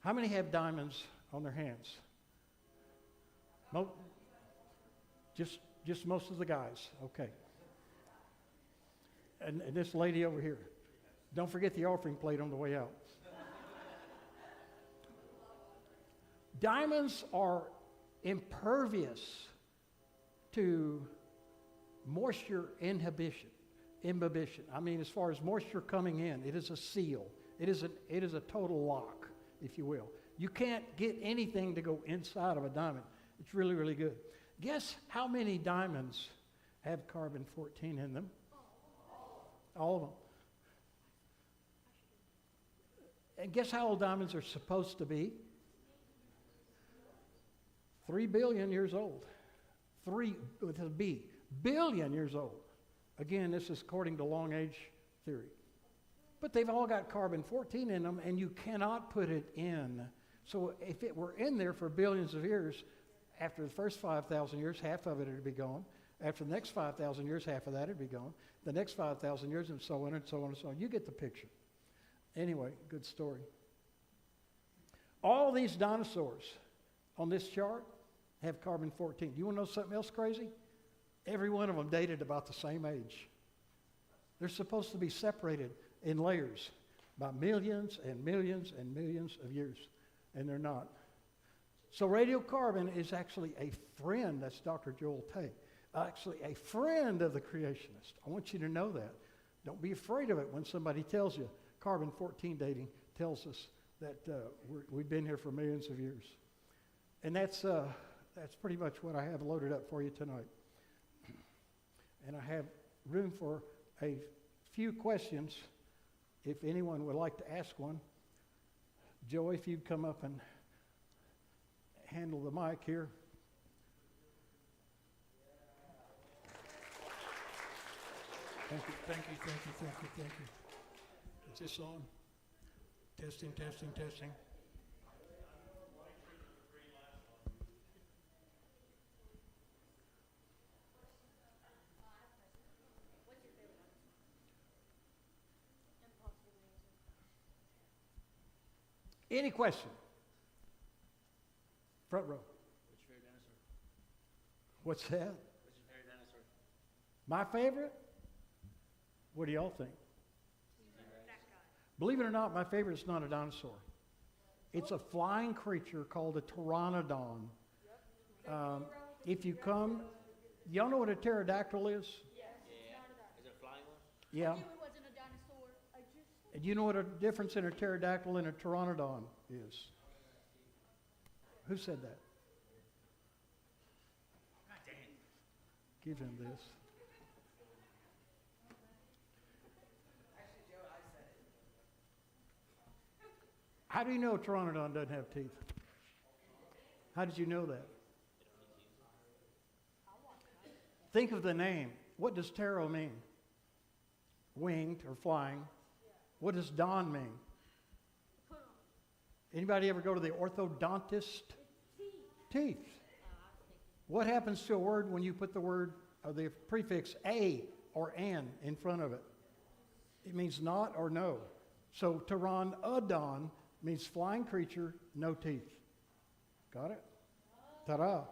How many have diamonds on their hands? Just most of the guys. Okay. And this lady over here. Don't forget the offering plate on the way out. Diamonds are impervious to moisture imbibition. I mean, as far as moisture coming in, it is a seal. It is a total lock, if you will. You can't get anything to go inside of a diamond. It's really, really good. Guess how many diamonds have carbon-14 in them? All of them. And guess how old diamonds are supposed to be? 3 billion years old. 3 with a B. Billion years old. Again, this is according to long age theory. But they've all got carbon-14 in them, and you cannot put it in. So if it were in there for billions of years, after the first 5,000 years, half of it would be gone. After the next 5,000 years, half of that would be gone. The next 5,000 years, and so on and so on and so on. You get the picture. Anyway, good story. All these dinosaurs on this chart have carbon-14. You want to know something else crazy? Every one of them dated about the same age. They're supposed to be separated in layers by millions and millions and millions of years, and they're not. So radiocarbon is actually a friend. That's Dr. Joel Tay. Actually a friend of the creationist. I want you to know that. Don't be afraid of it when somebody tells you. Carbon-14 dating tells us that we've been here for millions of years. And that's pretty much what I have loaded up for you tonight. And I have room for a few questions if anyone would like to ask one. Joey, if you'd come up and handle the mic here. Thank you, thank you, thank you, thank you, thank you. Is this on? Testing, testing, testing. Any question? Front row. What's your favorite dinosaur? What's that? What's your favorite dinosaur? My favorite? What do y'all think? Believe it or not, my favorite is not a dinosaur. It's a flying creature called a pteranodon. If you come, y'all know what a pterodactyl is? Yes. Yeah. Is it a flying one? Yeah. I knew it wasn't a dinosaur. I just. And you know what a difference in a pterodactyl and a pteranodon is? Who said that? Give him this. How do you know a pteranodon doesn't have teeth? How did you know that? Think of the name. What does ptero mean? Winged or flying. What does don mean? Anybody ever go to the orthodontist? Teeth. What happens to a word when you put the word or the prefix a or an in front of it? It means not or no. So pteranodon means flying creature, no teeth. Got it? Ta-da.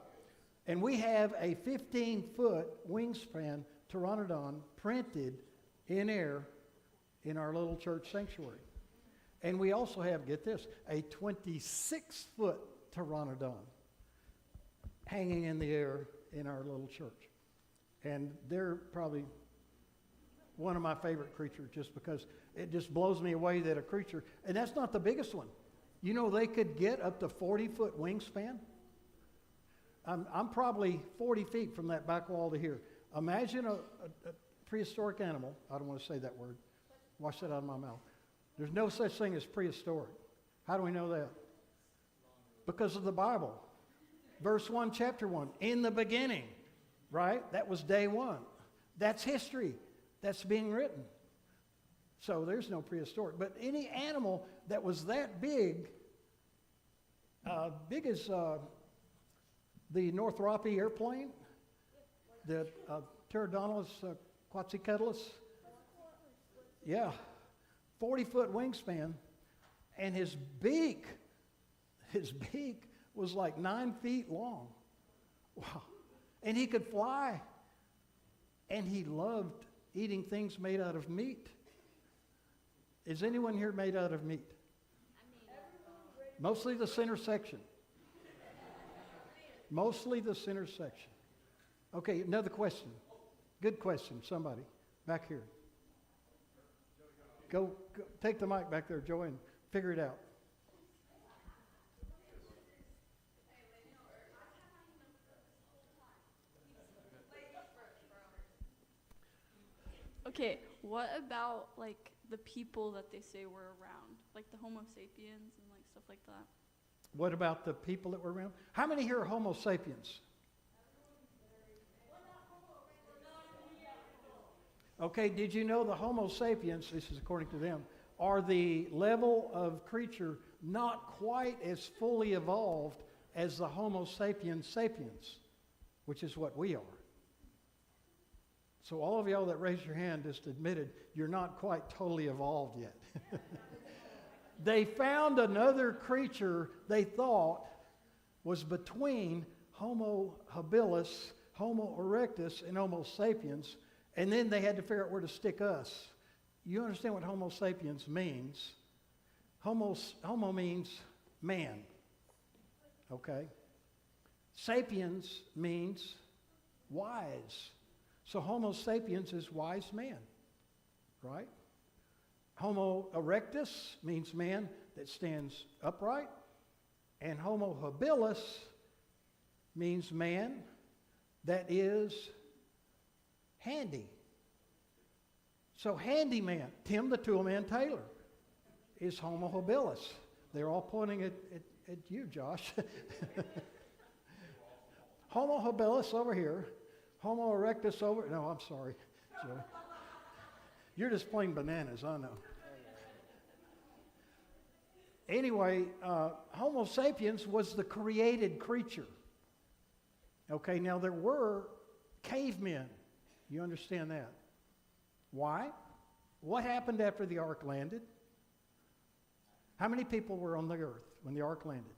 And we have a 15-foot wingspan pteranodon printed in air in our little church sanctuary. And we also have, get this, a 26-foot pteranodon hanging in the air in our little church. And they're probably one of my favorite creatures just because it just blows me away that a creature, and that's not the biggest one. You know, they could get up to 40-foot wingspan. I'm probably 40 feet from that back wall to here. Imagine a prehistoric animal. I don't want to say that word. Wash that out of my mouth. There's no such thing as prehistoric. How do we know that? Because of the Bible. Verse 1, chapter 1. In the beginning, right? That was day one. That's history. That's being written. So there's no prehistoric. But any animal that was that big, big as the Northrop airplane, the Pterodonus quetzalcoatlus, yeah, 40-foot wingspan, and his beak was like 9 feet long. Wow. And he could fly. And he loved eating things made out of meat. Is anyone here made out of meat? Mostly the center section. Mostly the center section. Okay, another question. Good question, somebody. Back here. Go take the mic back there, Joey, and figure it out. Okay, what about like the people that they say were around, like the Homo sapiens and like stuff like that? What about the people that were around? How many here are Homo sapiens? Okay, did you know the Homo sapiens, this is according to them, are the level of creature not quite as fully evolved as the Homo sapiens sapiens, which is what we are. So all of y'all that raised your hand just admitted you're not quite totally evolved yet. They found another creature they thought was between Homo habilis, Homo erectus, and Homo sapiens, and then they had to figure out where to stick us. You understand what Homo sapiens means? Homo means man, okay? Sapiens means wise. So Homo sapiens is wise man, right? Homo erectus means man that stands upright. And Homo habilis means man that is handy. So handyman, Tim the Toolman Taylor, is Homo habilis. They're all pointing at you, Josh. Homo habilis over here. Homo erectus over... No, I'm sorry, Joey. You're just plain bananas, I know. Anyway, Homo sapiens was the created creature. Okay, now there were cavemen. You understand that? Why? What happened after the ark landed? How many people were on the earth when the ark landed?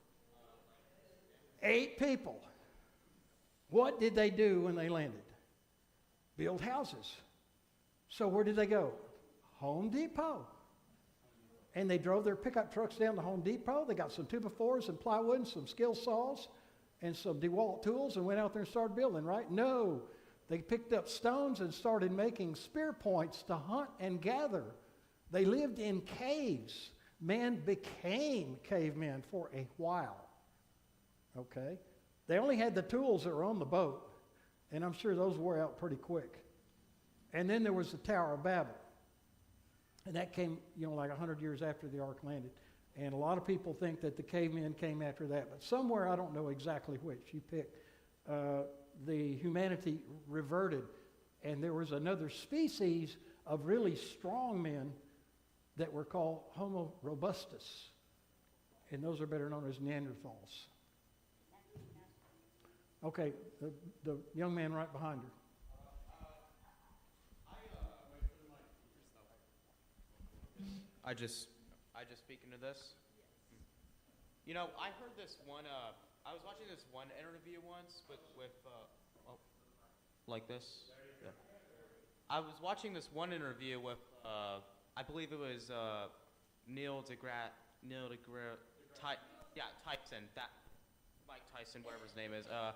8 people. What did they do when they landed? Build houses. So where did they go? Home Depot. And they drove their pickup trucks down to Home Depot. They got some 2x4s and plywood and some skill saws and some DeWalt tools and went out there and started building, right? No. They picked up stones and started making spear points to hunt and gather. They lived in caves. Man became cavemen for a while. Okay? They only had the tools that were on the boat, and I'm sure those wore out pretty quick. And then there was the Tower of Babel. And that came, like 100 years after the ark landed. And a lot of people think that the cavemen came after that. But somewhere, I don't know exactly which, you pick, the humanity reverted. And there was another species of really strong men that were called Homo robustus. And those are better known as Neanderthals. Okay, the young man right behind her. I just speak into this. I heard this one. I was watching this one interview once with like this. Yeah. I was watching this one interview with I believe it was Tyson. That Mike Tyson, whatever his name is. I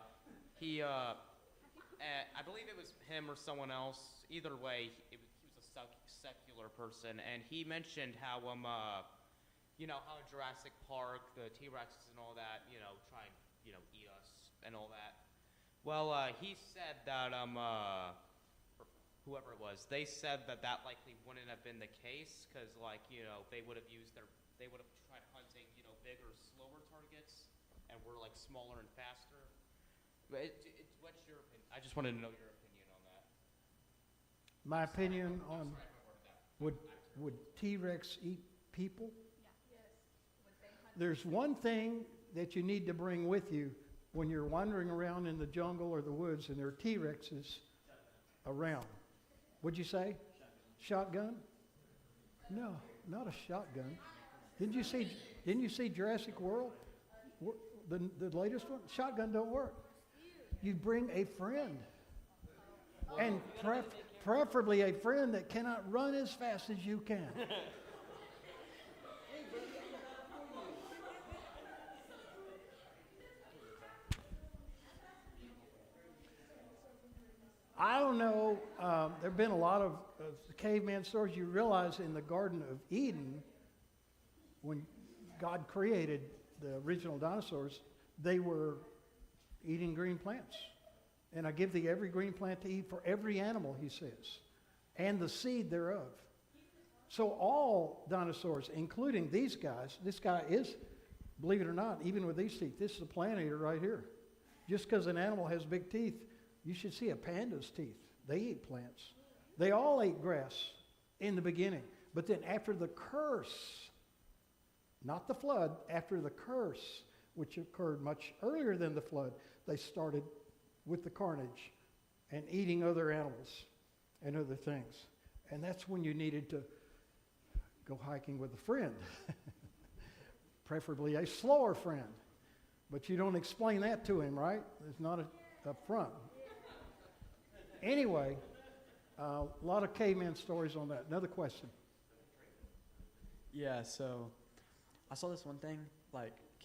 believe it was him or someone else. Either way, he was a secular person, and he mentioned how how in Jurassic Park the T-Rexes and all that, try and eat us and all that. Well, he said that or whoever it was, they said that likely wouldn't have been the case because they would have tried hunting bigger, slower targets, and we're smaller and faster. But what's your opinion? I just wanted to know your opinion on that. My opinion on would T-Rex eat people? Yeah. There's one thing that you need to bring with you when you're wandering around in the jungle or the woods and there are T-Rexes around. What'd you say? Shotgun? No, not a shotgun. Didn't you see Jurassic World? The latest one? Shotgun don't work. You bring a friend. And preferably a friend that cannot run as fast as you can. I don't know. There have been a lot of caveman stories. You realize in the Garden of Eden, when God created the original dinosaurs, they were eating green plants. And I give thee every green plant to eat for every animal, he says, and the seed thereof. So all dinosaurs, including these guys, this guy is, believe it or not, even with these teeth, this is a plant eater right here. Just because an animal has big teeth, you should see a panda's teeth. They eat plants. They all ate grass in the beginning. But then after the curse, not the flood, after the curse, which occurred much earlier than the flood, they started with the carnage and eating other animals and other things. And that's when you needed to go hiking with a friend, preferably a slower friend. But you don't explain that to him, right? It's not up front. Anyway, a lot of caveman stories on that. Another question. Yeah, so I saw this one thing,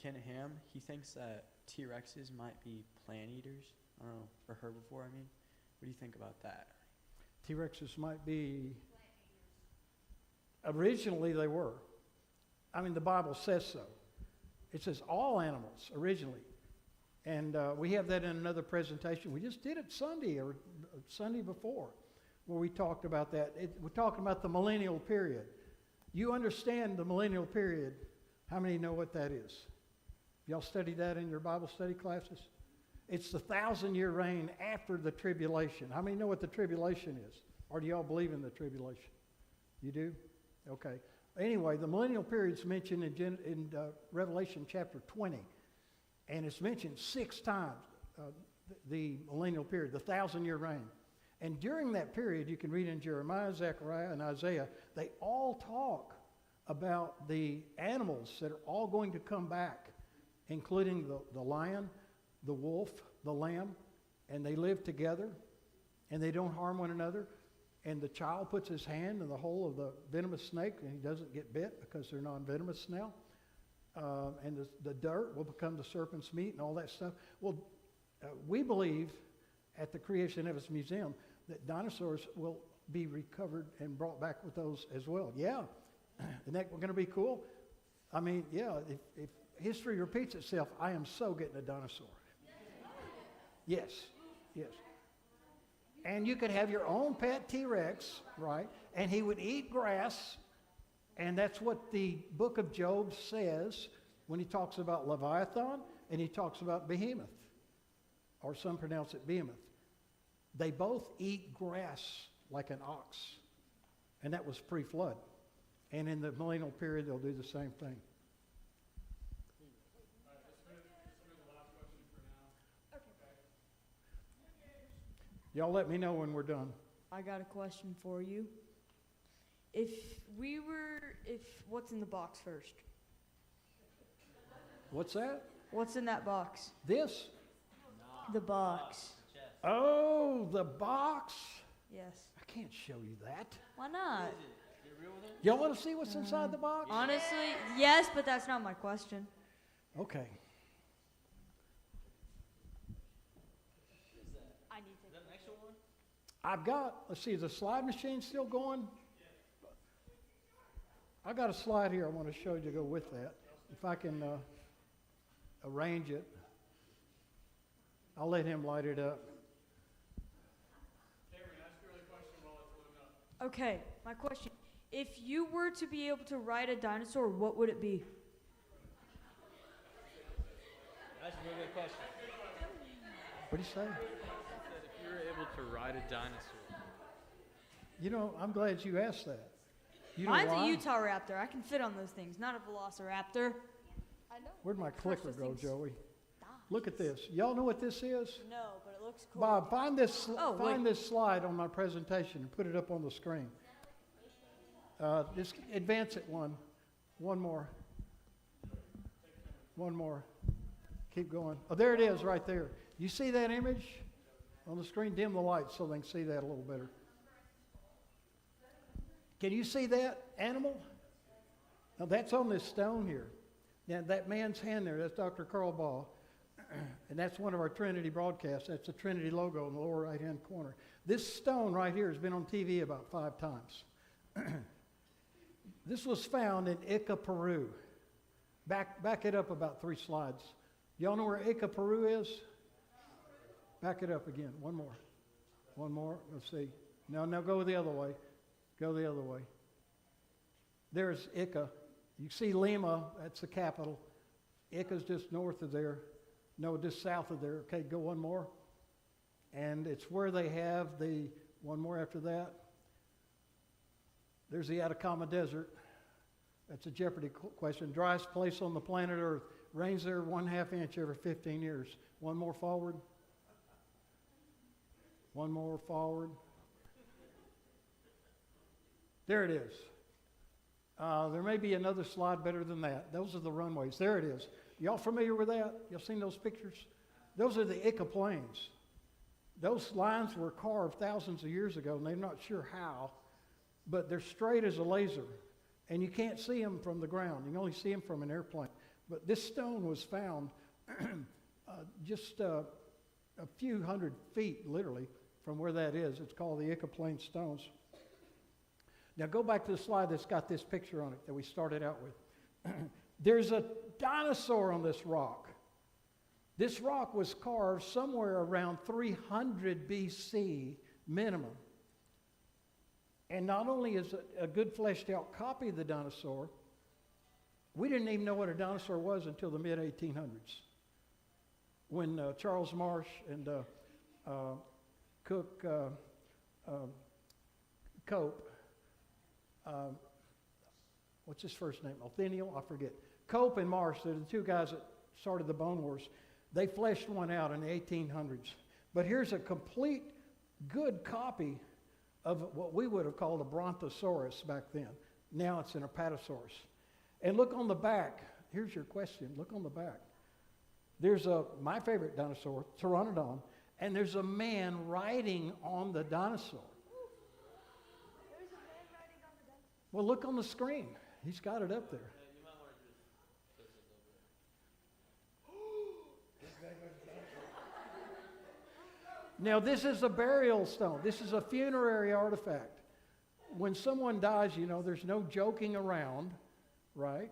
Ken Ham, he thinks that T-Rexes might be plant eaters. I don't know, or herbivore, I mean. What do you think about that? T-Rexes might be, originally they were. I mean, the Bible says so. It says all animals originally. And we have that in another presentation. We just did it Sunday or Sunday before where we talked about that. We're talking about the millennial period. You understand the millennial period. How many know what that is? Y'all studied that in your Bible study classes? It's the 1,000-year reign after the tribulation. How many know what the tribulation is? Or do y'all believe in the tribulation? You do? Okay. Anyway, the millennial period is mentioned in Revelation chapter 20. And it's mentioned 6 times, the millennial period, the 1,000-year reign. And during that period, you can read in Jeremiah, Zechariah, and Isaiah, they all talk about the animals that are all going to come back, including the lion, the wolf, the lamb, and they live together, and they don't harm one another. and the child puts his hand in the hole of the venomous snake, and he doesn't get bit because they're non-venomous now. And the dirt will become the serpent's meat and all that stuff. Well, we believe at the Creationist Museum that dinosaurs will be recovered and brought back with those as well. Yeah, isn't that going to be cool? I mean, yeah, if history repeats itself, I am so getting a dinosaur. Yes, yes. And you could have your own pet T-Rex, right? And he would eat grass, and that's what the book of Job says when he talks about Leviathan and he talks about Behemoth, or some pronounce it Behemoth. They both eat grass like an ox, and that was pre-flood. And in the millennial period, they'll do the same thing. Y'all let me know when we're done. I got a question for you. What's in the box first? What's that? What's in that box? This? The box. Oh, the box. Yes. I can't show you that. Why not? Y'all want to see what's inside the box? Honestly, yes, but that's not my question. Okay. I need to. I've got, let's see, is the slide machine still going? I got a slide here I want to show you to go with that. If I can arrange it. I'll let him light it up. Okay, my question. If you were to be able to ride a dinosaur, what would it be? That's a really good question. What do you say? If you were able to ride a dinosaur. You know, I'm glad you asked that. You know Mine's why? a Utah Raptor. I can fit on those things, not a Velociraptor. I know. Where'd my clicker those go, things Joey? Look at this. Y'all know what this is? No, but it looks cool. Bob, find this wait. this slide on my presentation and put it up on the screen. Just advance it one. One more. One more. Keep going. Oh, there it is right there. You see that image on the screen? Dim the light so they can see that a little better. Can you see that animal? Now that's on this stone here. Now that man's hand there, that's Dr. Carl Ball. And that's one of our Trinity broadcasts. That's the Trinity logo in the lower right-hand corner. This stone right here has been on TV about 5 times. This was found in Ica, Peru. Back it up about 3 slides. Y'all know where Ica, Peru is? Back it up again. One more. One more. Let's see. No, go the other way. Go the other way. There's Ica. You see Lima, that's the capital. Ica's just north of there. No, just south of there. Okay, go one more. And it's where they have the, one more after that. There's the Atacama Desert. That's a Jeopardy question. Driest place on the planet Earth. Rains there 1/2 inch every 15 years. One more forward. One more forward. There it is. There may be another slide better than that. Those are the runways. There it is. Y'all familiar with that? Y'all seen those pictures? Those are the Ica Plains. Those lines were carved thousands of years ago, and they're not sure how, but they're straight as a laser, and you can't see them from the ground. You can only see them from an airplane. But this stone was found just a few hundred feet, literally, from where that is. It's called the Ica Plain Stones. Now go back to the slide that's got this picture on it that we started out with. There's a dinosaur on this rock. This rock was carved somewhere around 300 BC minimum. And not only is it a good fleshed out copy of the dinosaur, we didn't even know what a dinosaur was until the mid-1800s, when Charles Marsh and Cope, what's his first name? Othniel? I forget. Cope and Marsh, they're the 2 guys that started the Bone Wars. They fleshed one out in the 1800s. But here's a complete good copy of what we would have called a Brontosaurus back then. Now it's an Apatosaurus. And look on the back. Here's your question. Look on the back. There's my favorite dinosaur, Pteranodon, and there's a man riding on the dinosaur. Well, look on the screen. He's got it up there. You might want to just twist it a little bit. Now, this is a burial stone. This is a funerary artifact. When someone dies, you know, there's no joking around, right?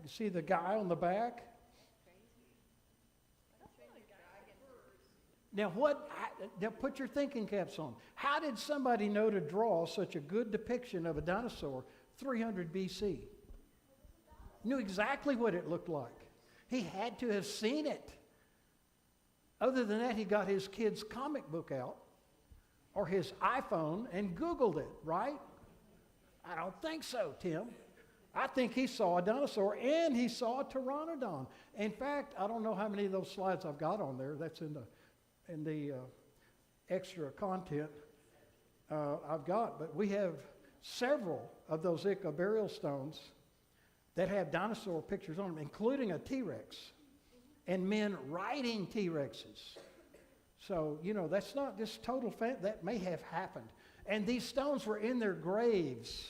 You see the guy on the back? Now, now put your thinking caps on. How did somebody know to draw such a good depiction of a dinosaur 300 BC? Knew exactly what it looked like. He had to have seen it. Other than that, he got his kid's comic book out or his iPhone and Googled it, right? I don't think so, Tim. I think he saw a dinosaur and he saw a pteranodon. In fact, I don't know how many of those slides I've got on there. That's in the extra content I've got. But we have several of those Ica burial stones that have dinosaur pictures on them, including a T-Rex and men riding T-Rexes. So, you know, that's not just total that may have happened. And these stones were in their graves.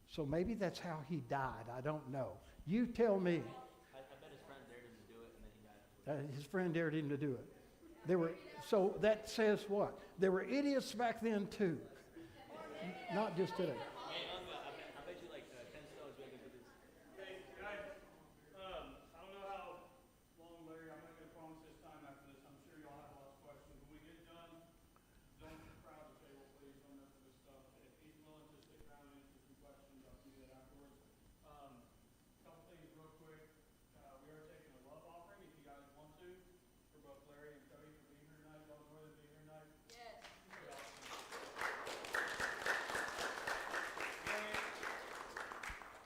So maybe that's how he died. I don't know. You tell me. I bet his friend dared him to do it, and then he died. His friend dared him to do it. So that says what? There were idiots back then too. Not just today. Hey, I bet you like 10 stones waiting for this. Hey, guys, I don't know how long, Larry, I'm not going to promise this time after this. I'm sure y'all have lots of questions. When we get done, don't crowd the table, please. Don't mess with this stuff. If he's willing to stick around and answer some questions, I'll do that afterwards. Couple things real quick. We are taking a love offering if you guys want to, for both Larry and Cody for being here tonight. Y'all enjoy them being here tonight? Yes.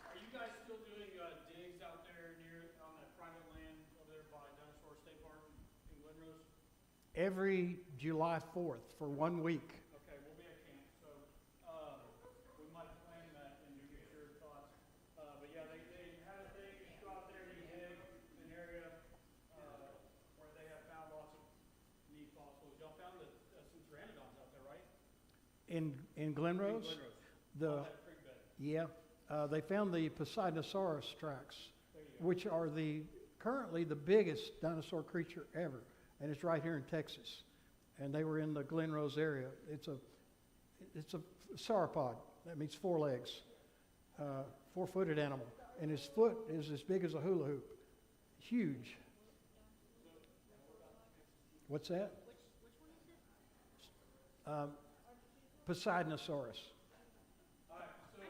Are you guys still doing digs out there near on that private land over there by Dinosaur State Park in Glenrose? Every July 4th for 1 week. Okay, we'll be at camp, so we might plan that and get your thoughts. But yeah, they had a thing, you go out there and you dig an area where they have found lots of neat fossils. Y'all found some pteranodons out there, right? In Glenrose? In Glenrose. The, On that creek bed. yeah. They found the Poseidnosaurus tracks, There you go. which are currently the biggest dinosaur creature ever. And it's right here in Texas. And they were in the Glenrose area. It's a sauropod. That means 4 legs. 4-footed animal. And his foot is as big as a hula hoop. Huge. What's that? Poseidnosaurus. All right, so,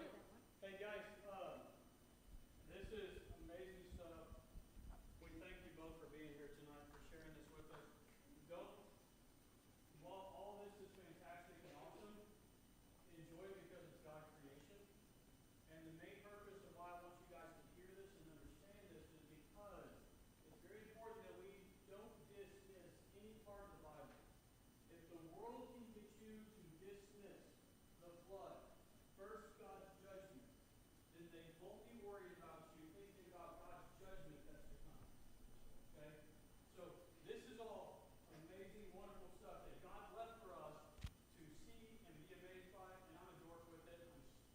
hey guys, this is amazing stuff. We thank you both for being here tonight, for sharing this with us. While all this is fantastic and awesome, enjoy it because it's God's creation. And the main purpose of why I want you guys to hear this and understand this is because it's very important that we don't dismiss any part of the Bible. If the world can get you to dismiss the flood, first God's judgment, then they won't be worried about you thinking about God's judgment that's to come. Okay? So this is all amazing, wonderful stuff that God left for us to see and be amazed by, and I'm a dork with it.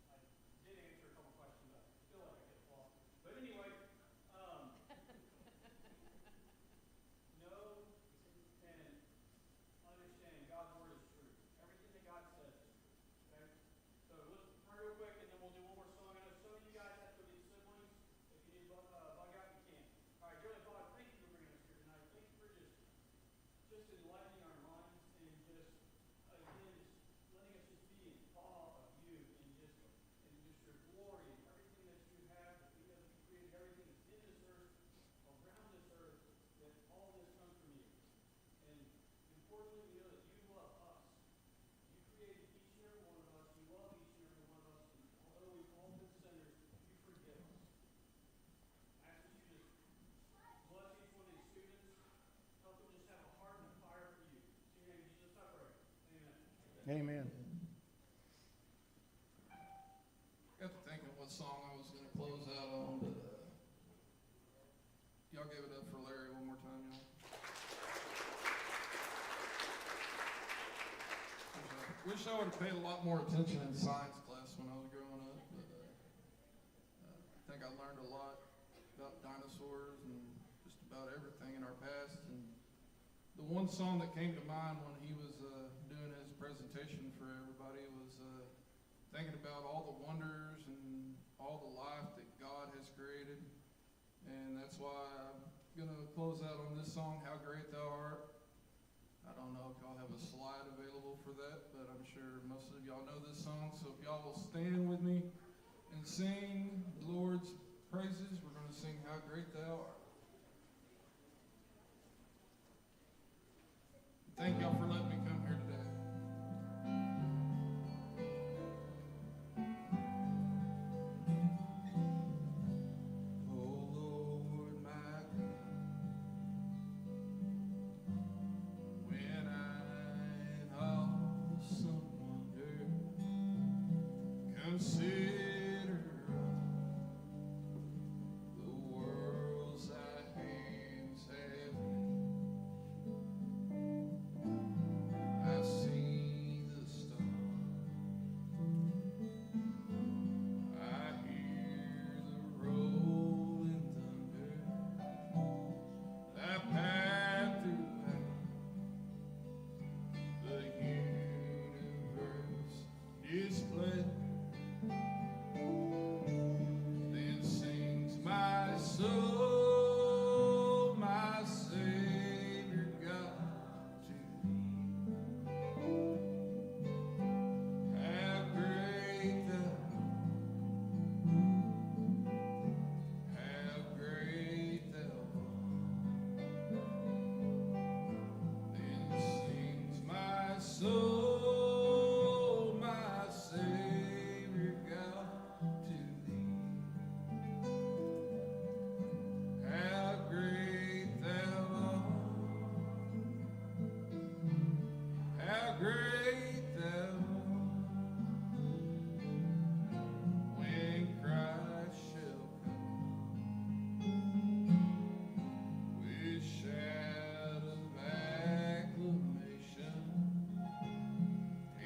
I did answer a couple questions, but I feel like I get lost. But anyway, know and understand God's word is true. Everything that God says is true. Okay? So let's pray real quick, and then we'll do one more song. I know some of you guys have to leave siblings. If you need to bug out, you can. All right, dearly Father, thank you for bringing us here tonight. Thank you for just enlightening our minds and just, again, just letting us just be in awe of you and just your glory and everything that you have, because you created everything that's in this earth, around this earth, that all this comes from you. And importantly, we know that you love us. You created each and every one of us. You love each and every one of us. And although we've all been sinners, you forgive us. I ask that you just bless each one of these students. Help them just have a heart and a fire for you. In your name, Jesus, I pray. Amen. Amen. Got to thinking what song I was going to close out on, but y'all give it up for Larry one more time, y'all. Wish I would have paid a lot more attention in science class when I was growing think I learned a lot about dinosaurs and just about everything in our past. And the one song that came to mind when he was doing his presentation for everybody was thinking about all the wonders and all the life that God has created. And that's why I'm going to close out on this song, How Great Thou Art. I don't know if y'all have a slide available for that, but I'm sure most of y'all know this song. So if y'all will stand with me and sing the Lord's praises, we're going to sing How Great Thou Art. Thank y'all for letting me come here today. Oh Lord, my God, when I in awesome wonder consider the worlds thy hands have made, I see the stars, I hear the rolling thunder, thy path throughout the universe displayed. Then sings my soul, my Savior God, to thee. How great thou art, how great thou art. Then sings my soul, my Savior God, to thee. How great thou art, how great thou art. When Christ shall come with shout of acclamation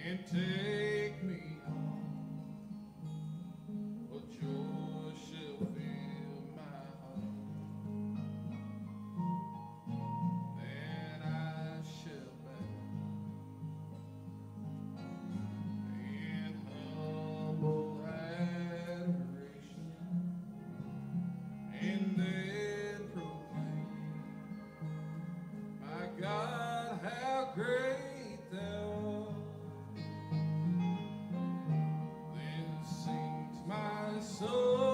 and take me home, what joy shall fill my heart. Then I shall bow in humble adoration, and then proclaim, my God, how great thou art. Then sings my soul,